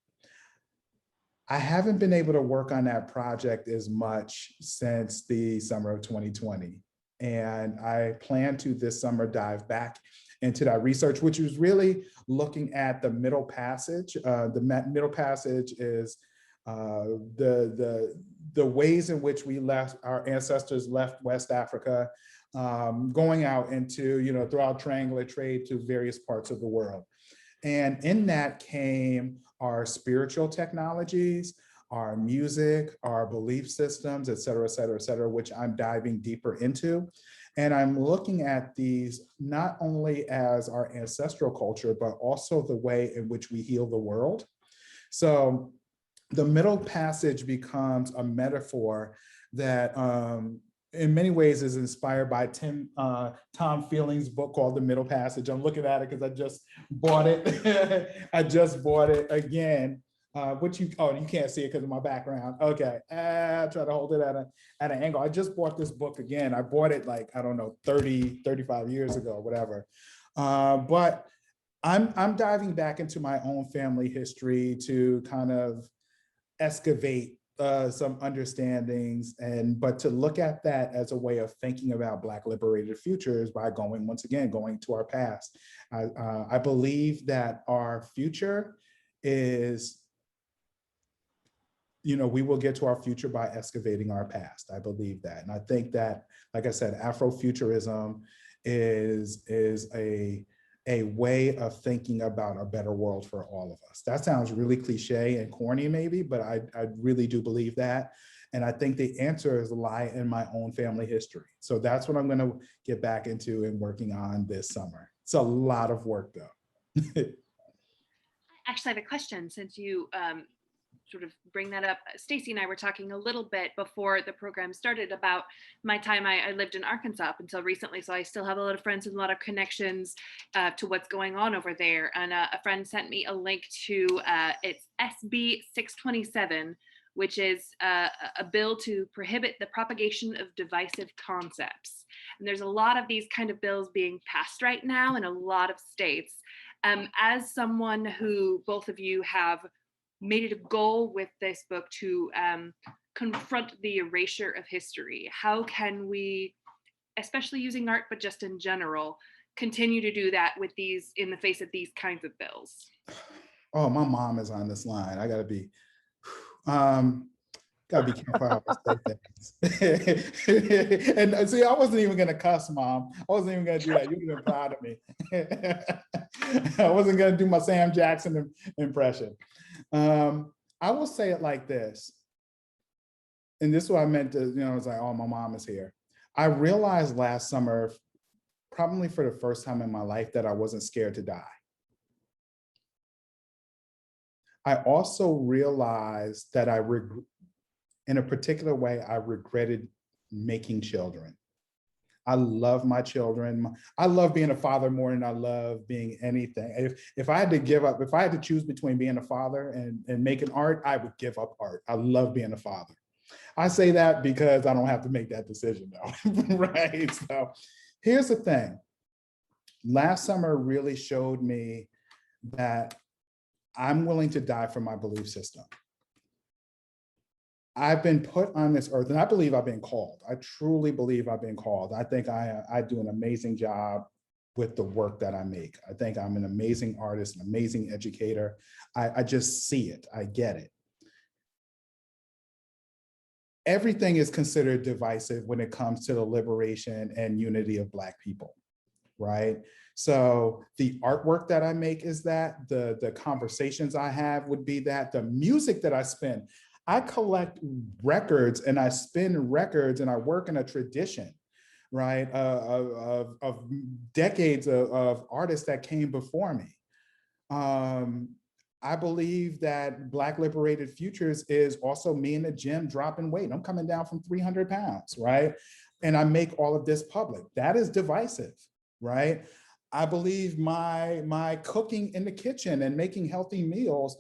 I haven't been able to work on that project as much since the summer of 2020. And I plan to this summer dive back into that research, which was really looking at the Middle Passage. The Middle Passage is the ways in which our ancestors left West Africa, going out into, throughout triangular trade to various parts of the world. And in that came our spiritual technologies, our music, our belief systems, et cetera, et cetera, et cetera, which I'm diving deeper into. And I'm looking at these not only as our ancestral culture, but also the way in which we heal the world. So the Middle Passage becomes a metaphor that in many ways is inspired by Tom Feeling's book called The Middle Passage. I'm looking at it because I just bought it. I just bought it again. You can't see it because of my background. Okay, I'll try to hold it at an angle. I just bought this book again. I bought it 30, 35 years ago, whatever. But I'm diving back into my own family history to kind of excavate some understandings, but to look at that as a way of thinking about Black liberated futures by going to our past. I believe that our future is, we will get to our future by excavating our past. I believe that. And I think that, like I said, Afrofuturism is a way of thinking about a better world for all of us. That sounds really cliche and corny maybe, but I really do believe that. And I think the answers lie in my own family history. So that's what I'm gonna get back into and working on this summer. It's a lot of work though. Actually, I have a question since you sort of bring that up. Stacey and I were talking a little bit before the program started about my time. I lived in Arkansas up until recently, so I still have a lot of friends and a lot of connections to what's going on over there. And a friend sent me a link to it's SB 627, which is a bill to prohibit the propagation of divisive concepts. And there's a lot of these kind of bills being passed right now in a lot of states. As someone who both of you have made it a goal with this book to confront the erasure of history, how can we, especially using art, but just in general, continue to do that with these, in the face of these kinds of bills? Oh, my mom is on this line. I gotta be careful how I say things. And see, I wasn't even gonna cuss, Mom. I wasn't even gonna do that. You'd have been proud of me. I wasn't gonna do my Sam Jackson impression. I will say it like this, and this is what I meant to, it's like, oh, my mom is here. I realized last summer, probably for the first time in my life, that I wasn't scared to die. I also realized that in a particular way, I regretted making children. I love my children. I love being a father more than I love being anything. If I had to give up, if I had to choose between being a father and making art, I would give up art. I love being a father. I say that because I don't have to make that decision though, right? So here's the thing. Last summer really showed me that I'm willing to die for my belief system. I've been put on this earth, and I believe I've been called. I truly believe I've been called. I think I do an amazing job with the work that I make. I think I'm an amazing artist, an amazing educator. I just see it, I get it. Everything is considered divisive when it comes to the liberation and unity of Black people, right? So the artwork that I make is that, the conversations I have would be that, the music that I spin. I collect records and I spin records and I work in a tradition, right, of decades of artists that came before me. I believe that Black Liberated Futures is also me in the gym dropping weight. I'm coming down from 300 pounds, right? And I make all of this public. That is divisive, right? I believe my cooking in the kitchen and making healthy meals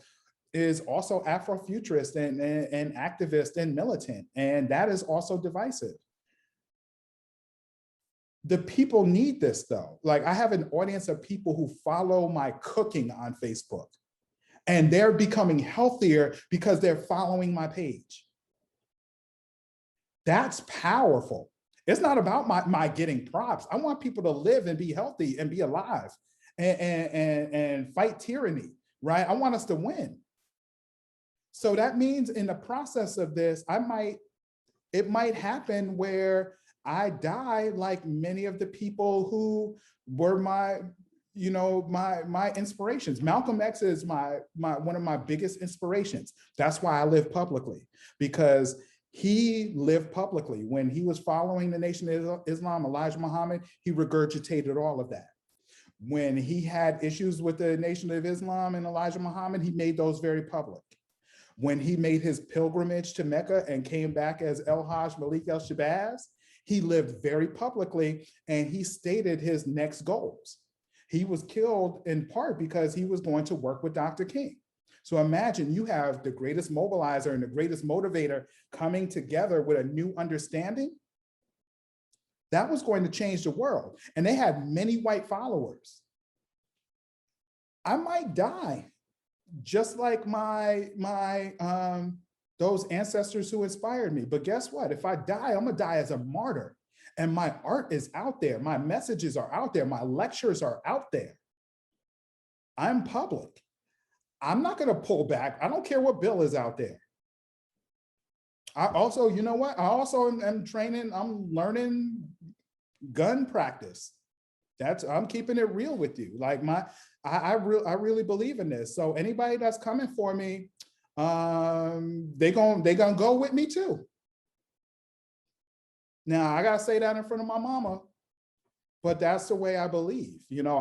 is also Afrofuturist and activist and militant, and that is also divisive. The people need this though. Like, I have an audience of people who follow my cooking on Facebook, and they're becoming healthier because they're following my page. That's powerful. It's not about my getting props. I want people to live and be healthy and be alive and fight tyranny, right? I want us to win. So that means in the process of this, it might happen where I die like many of the people who were my inspirations. Malcolm X is one of my biggest inspirations. That's why I live publicly, because he lived publicly. When he was following the Nation of Islam, Elijah Muhammad, he regurgitated all of that. When he had issues with the Nation of Islam and Elijah Muhammad, he made those very public. When he made his pilgrimage to Mecca and came back as El Hajj Malik El Shabazz, he lived very publicly and he stated his next goals. He was killed in part because he was going to work with Dr. King. So imagine you have the greatest mobilizer and the greatest motivator coming together with a new understanding. That was going to change the world. And they had many white followers. I might die just like those ancestors who inspired me. But guess what? If I die, I'm gonna die as a martyr. And my art is out there. My messages are out there. My lectures are out there. I'm public. I'm not gonna pull back. I don't care what bill is out there. I also, you know what? I also am training, I'm learning gun practice. I'm keeping it real with you. Like I really believe in this. So anybody that's coming for me, they gonna go with me too. Now I gotta say that in front of my mama, but that's the way I believe. You know,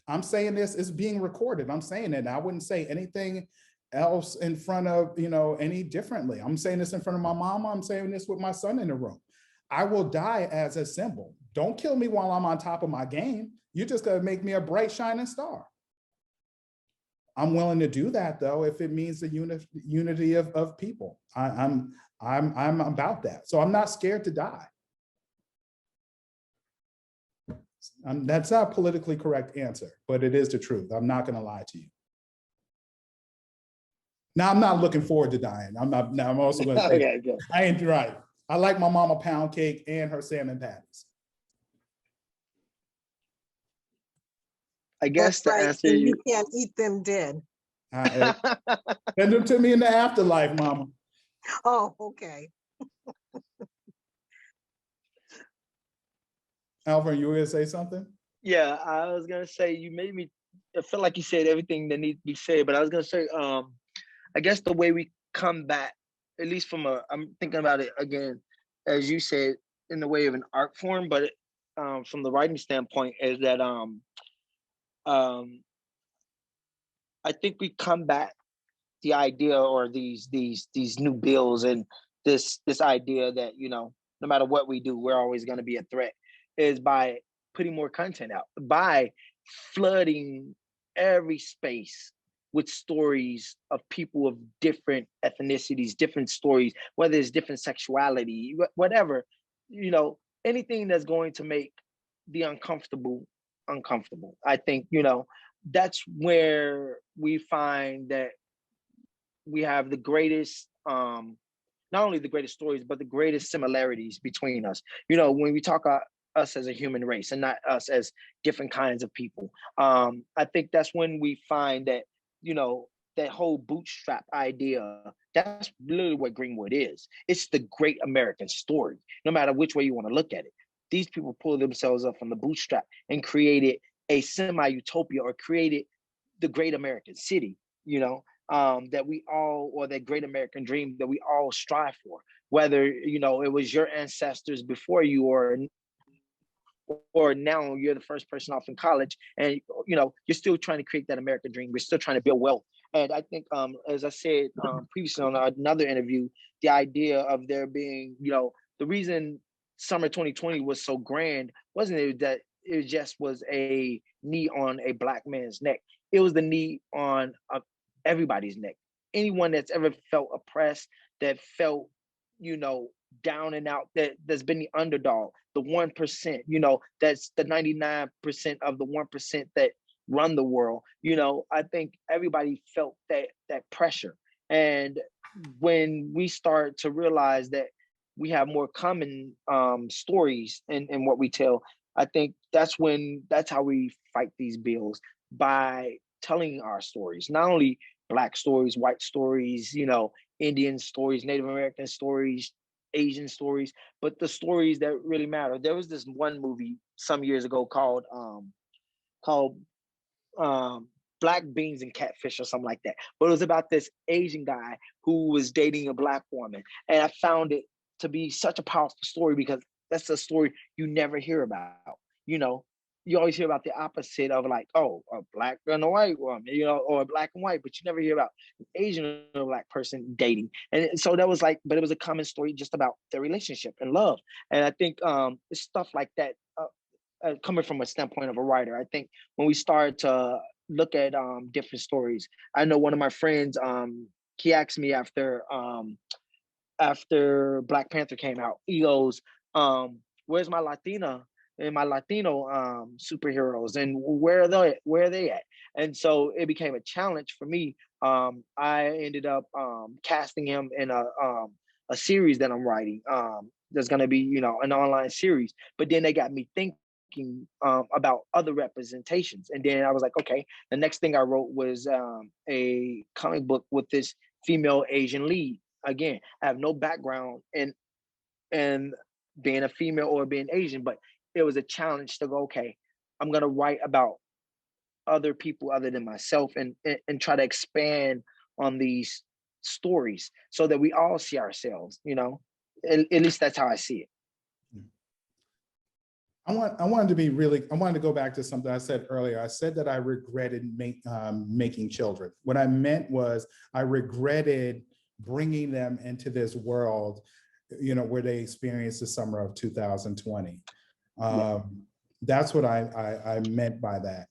I'm saying this, it's being recorded. I'm saying it. I wouldn't say anything else in front of, any differently. I'm saying this in front of my mama. I'm saying this with my son in the room. I will die as a symbol. Don't kill me while I'm on top of my game. You're just gonna make me a bright shining star. I'm willing to do that though, if it means the unity of people. I'm about that. So I'm not scared to die. That's not a politically correct answer, but it is the truth. I'm not gonna lie to you. Now I'm not looking forward to dying. I'm also gonna say, okay, good. I ain't right. I like my mama pound cake and her salmon patties. I guess that's right. answer you can't eat them dead. Send them to me in the afterlife, mama. Oh, okay. Alverne, you were gonna say something? Yeah, I was gonna say you made me. I feel like you said everything that needs to be said, but I was gonna say, I guess the way we come back, at least I'm thinking about it again, as you said, in the way of an art form, but from the writing standpoint, is that I think we combat the idea or these new bills and this idea that no no matter what we do, we're always going to be a threat, is by putting more content out, by flooding every space with stories of people of different ethnicities, different stories, whether it's different sexuality, whatever, you know, anything that's going to make the uncomfortable uncomfortable. I think, you know, that's where we find that we have the greatest, not only the greatest stories, but the greatest similarities between us. You know, when we talk us as a human race and not us as different kinds of people, I think that's when we find that, you know, that whole bootstrap idea, that's literally what Greenwood is. It's the great American story, no matter which way you want to look at it. These people pulled themselves up from the bootstrap and created a semi-utopia, or created the great American city, you know, that we all, or that great American dream that we all strive for, whether, you know, it was your ancestors before you, or now you're the first person off in college, and, you know, you're still trying to create that American dream. We're still trying to build wealth. And I think, as I said previously on another interview, the idea of there being, you know, the reason summer 2020 was so grand wasn't it that it just was a knee on a Black man's neck. It was the knee on everybody's neck. Anyone that's ever felt oppressed, that felt, you know, down and out, that's been the underdog, the 1%, you know, that's the 99% of the 1% that run the world. You know, I think everybody felt that pressure. And when we start to realize that we have more common stories in what we tell, I think that's how we fight these bills, by telling our stories, not only Black stories, white stories, you know, Indian stories, Native American stories, Asian stories, but the stories that really matter. There was this one movie some years ago called Black Beans and Catfish or something like that. But it was about this Asian guy who was dating a Black woman. And I found it to be such a powerful story, because that's a story you never hear about. You know, you always hear about the opposite of, like, oh, a Black and a white woman, you know, or a Black and white, but you never hear about an Asian and a Black person dating. And so that was like, but it was a common story just about their relationship and love. And I think it's stuff like that, coming from a standpoint of a writer, I think when we start to look at different stories, I know one of my friends, he asked me after Black Panther came out, he goes, where's my Latina and my Latino superheroes, and where are they at? And so it became a challenge for me. I ended up casting him in a series that I'm writing. There's going to be, you know, an online series, but then they got me thinking about other representations. And then I was like, okay, the next thing I wrote was a comic book with this female Asian lead. Again, I have no background in being a female or being Asian, but it was a challenge to go, okay, I'm going to write about other people other than myself, and try to expand on these stories so that we all see ourselves, you know, at least that's how I see it. I wanted to go back to something I said earlier. I said that I regretted making children. What I meant was I regretted bringing them into this world, you know, where they experienced the summer of 2020. That's what I meant by that.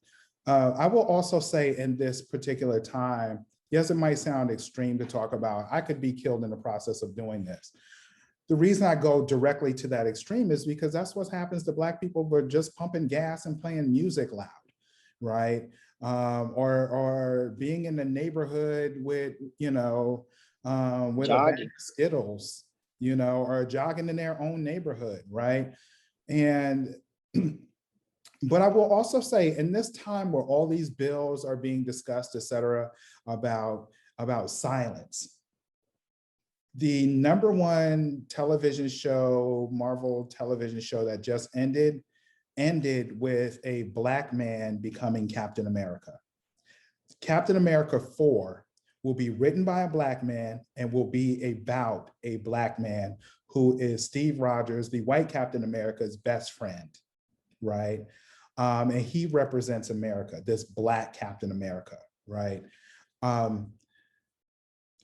I will also say, in this particular time, yes, it might sound extreme to talk about, I could be killed in the process of doing this. The reason I go directly to that extreme is because that's what happens to Black people who are just pumping gas and playing music loud, right? Or being in the neighborhood with, you know, with a bag of Skittles, you know, or jogging in their own neighborhood, right? And but I will also say, in this time where all these bills are being discussed, et cetera, about silence, the #1 television show, Marvel television show that just ended with a Black man becoming Captain America. Captain America 4 will be written by a Black man and will be about a Black man who is Steve Rogers, the white Captain America's best friend, right? And he represents America, this Black Captain America, right?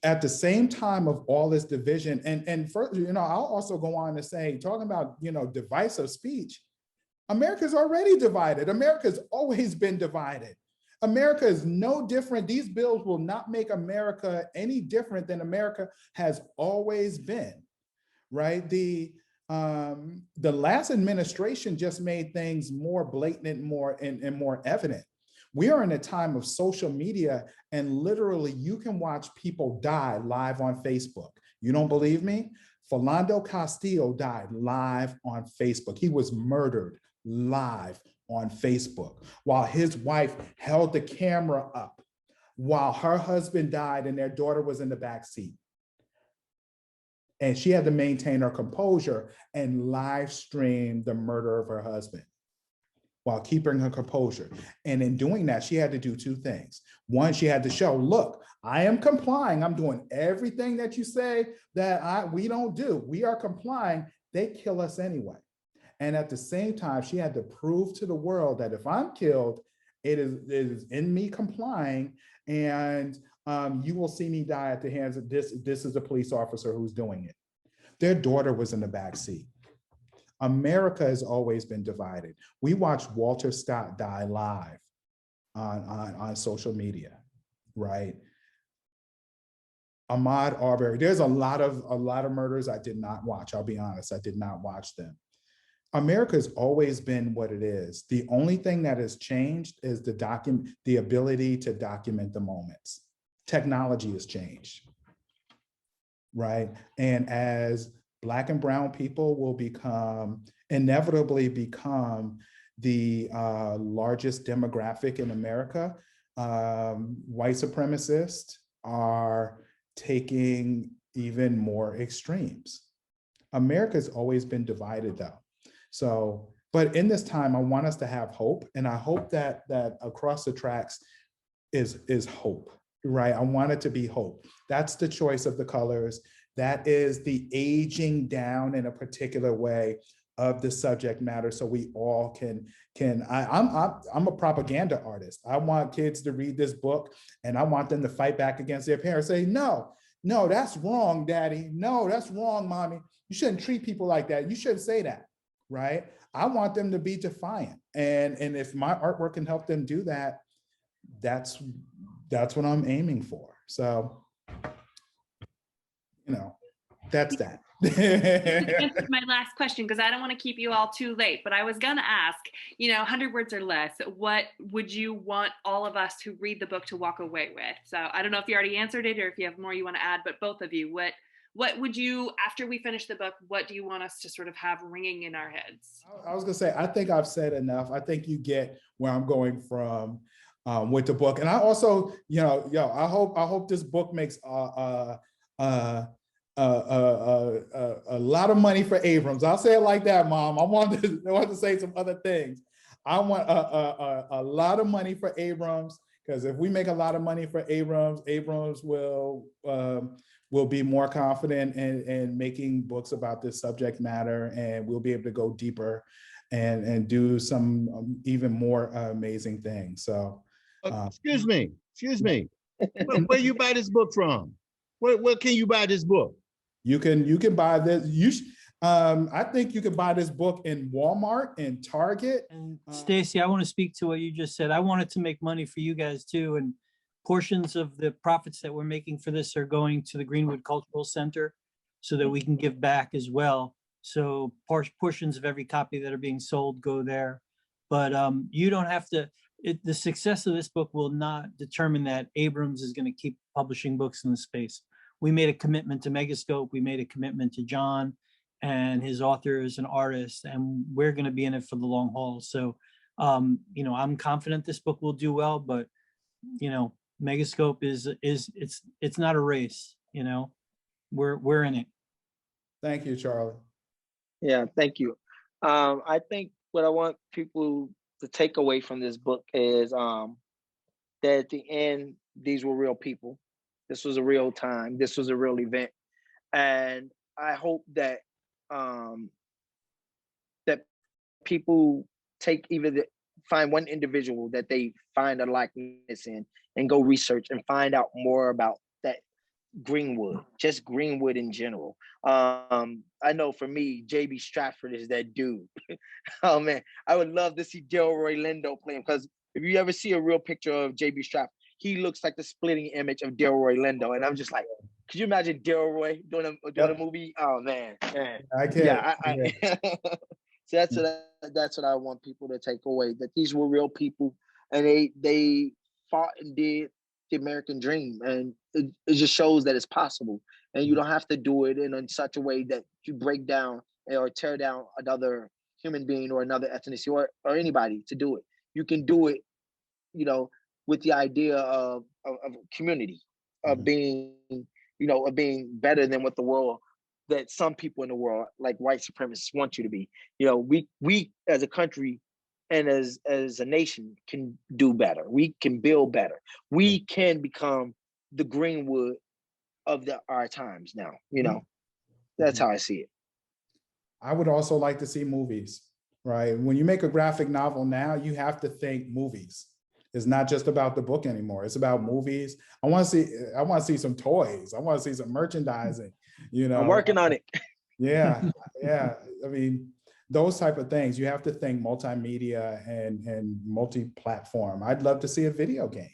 at the same time of all this division, and first, you know, I'll also go on to say, talking about, you know, divisive speech, America's already divided. America's always been divided. America is no different. These bills will not make America any different than America has always been, right? The last administration just made things more blatant, and more evident. We are in a time of social media, and literally you can watch people die live on Facebook. You don't believe me? Philando Castile died live on Facebook. He was murdered live on Facebook while his wife held the camera up while her husband died and their daughter was in the back seat. And she had to maintain her composure and live stream the murder of her husband while keeping her composure. And in doing that, she had to do two things. One, she had to show, look, I am complying. I'm doing everything that you say that we don't do. We are complying. They kill us anyway. And at the same time, she had to prove to the world that if I'm killed, it is in me complying, and you will see me die at the hands of this. This is a police officer who's doing it. Their daughter was in the back seat. America has always been divided. We watched Walter Scott die live on social media, right? Ahmaud Arbery. There's a lot of murders I did not watch. I'll be honest, I did not watch them. America's always been what it is. The only thing that has changed is the ability to document the moments. Technology has changed, right? And as Black and brown people will inevitably become the largest demographic in America, white supremacists are taking even more extremes. America's always been divided though. So, but in this time, I want us to have hope. And I hope that across the tracks is hope, right? I want it to be hope. That's the choice of the colors. That is the aging down in a particular way of the subject matter, so we all can. I'm a propaganda artist. I want kids to read this book, and I want them to fight back against their parents. Say, no, that's wrong, Daddy. No, that's wrong, Mommy. You shouldn't treat people like that. You shouldn't say that, right? I want them to be defiant, and if my artwork can help them do that, that's what I'm aiming for. So, you know, that's that. Answered my last question, because I don't want to keep you all too late, but I was going to ask, 100 words or less, what would you want all of us who read the book to walk away with? So I don't know if you already answered it or if you have more you want to add, but both of you, what would you, after we finish the book, what do you want us to sort of have ringing in our heads? I was going to say, I think I've said enough. I think you get where I'm going from with the book. And I also, I hope this book makes a lot of money for Abrams. I'll say it like that, Mom. I want to say some other things. I want a lot of money for Abrams, because if we make a lot of money for Abrams will be more confident in making books about this subject matter, and we'll be able to go deeper and do some even more amazing things. So, excuse me. Where you buy this book from? Where can you buy this book? You can buy this. I think you can buy this book in Walmart and Target. And Stacey, I want to speak to what you just said. I wanted to make money for you guys too, and portions of the profits that we're making for this are going to the Greenwood Cultural Center so that we can give back as well. So portions of every copy that are being sold go there. But you don't have to. The success of this book will not determine that Abrams is going to keep publishing books in the space. We made a commitment to Megascope. We made a commitment to John and his authors and artists, and we're going to be in it for the long haul. So, I'm confident this book will do well, but, Megascope it's not a race, we're in it. Thank you, Charlie. Yeah, thank you. I think what I want people to take away from this book is that at the end, these were real people. This was a real time. This was a real event. And I hope that that people find one individual that they find a likeness in and go research and find out more about Greenwood, just Greenwood in general. I know for me, JB Stratford is that dude. Oh man, I would love to see Delroy Lindo play him, because if you ever see a real picture of JB Stratford, he looks like the splitting image of Delroy Lindo, and I'm just like, could you imagine Delroy doing a movie? Oh man, I can't. yeah. So that's what I want people to take away, that these were real people, and they fought and did the American dream, and it just shows that it's possible, and you don't have to do it in such a way that you break down or tear down another human being or another ethnicity or anybody to do it. You can do it, with the idea of community, of being, of being better than what the world, that some people in the world, like white supremacists, want you to be. We as a country and as a nation can do better. We can build better. We can become the Greenwood of our times now. That's how I see it. I would also like to see movies, right? When you make a graphic novel now, you have to think movies. It's not just about the book anymore. It's about movies. I want to see some toys. I want to see some merchandising. I'm working on it. Yeah. I mean, those type of things. You have to think multimedia and multi-platform. I'd love to see a video game.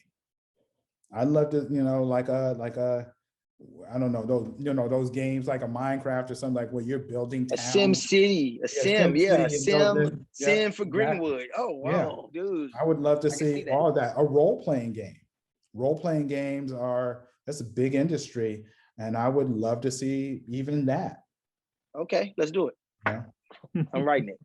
I'd love to, like a I don't know, those games like a Minecraft or something, like where you're building towns. A Sim City, Sim for Greenwood. Oh wow, dude! I would love to see all of that. A role-playing game. Role-playing games that's a big industry, and I would love to see even that. Okay, let's do it. Yeah. I'm writing it.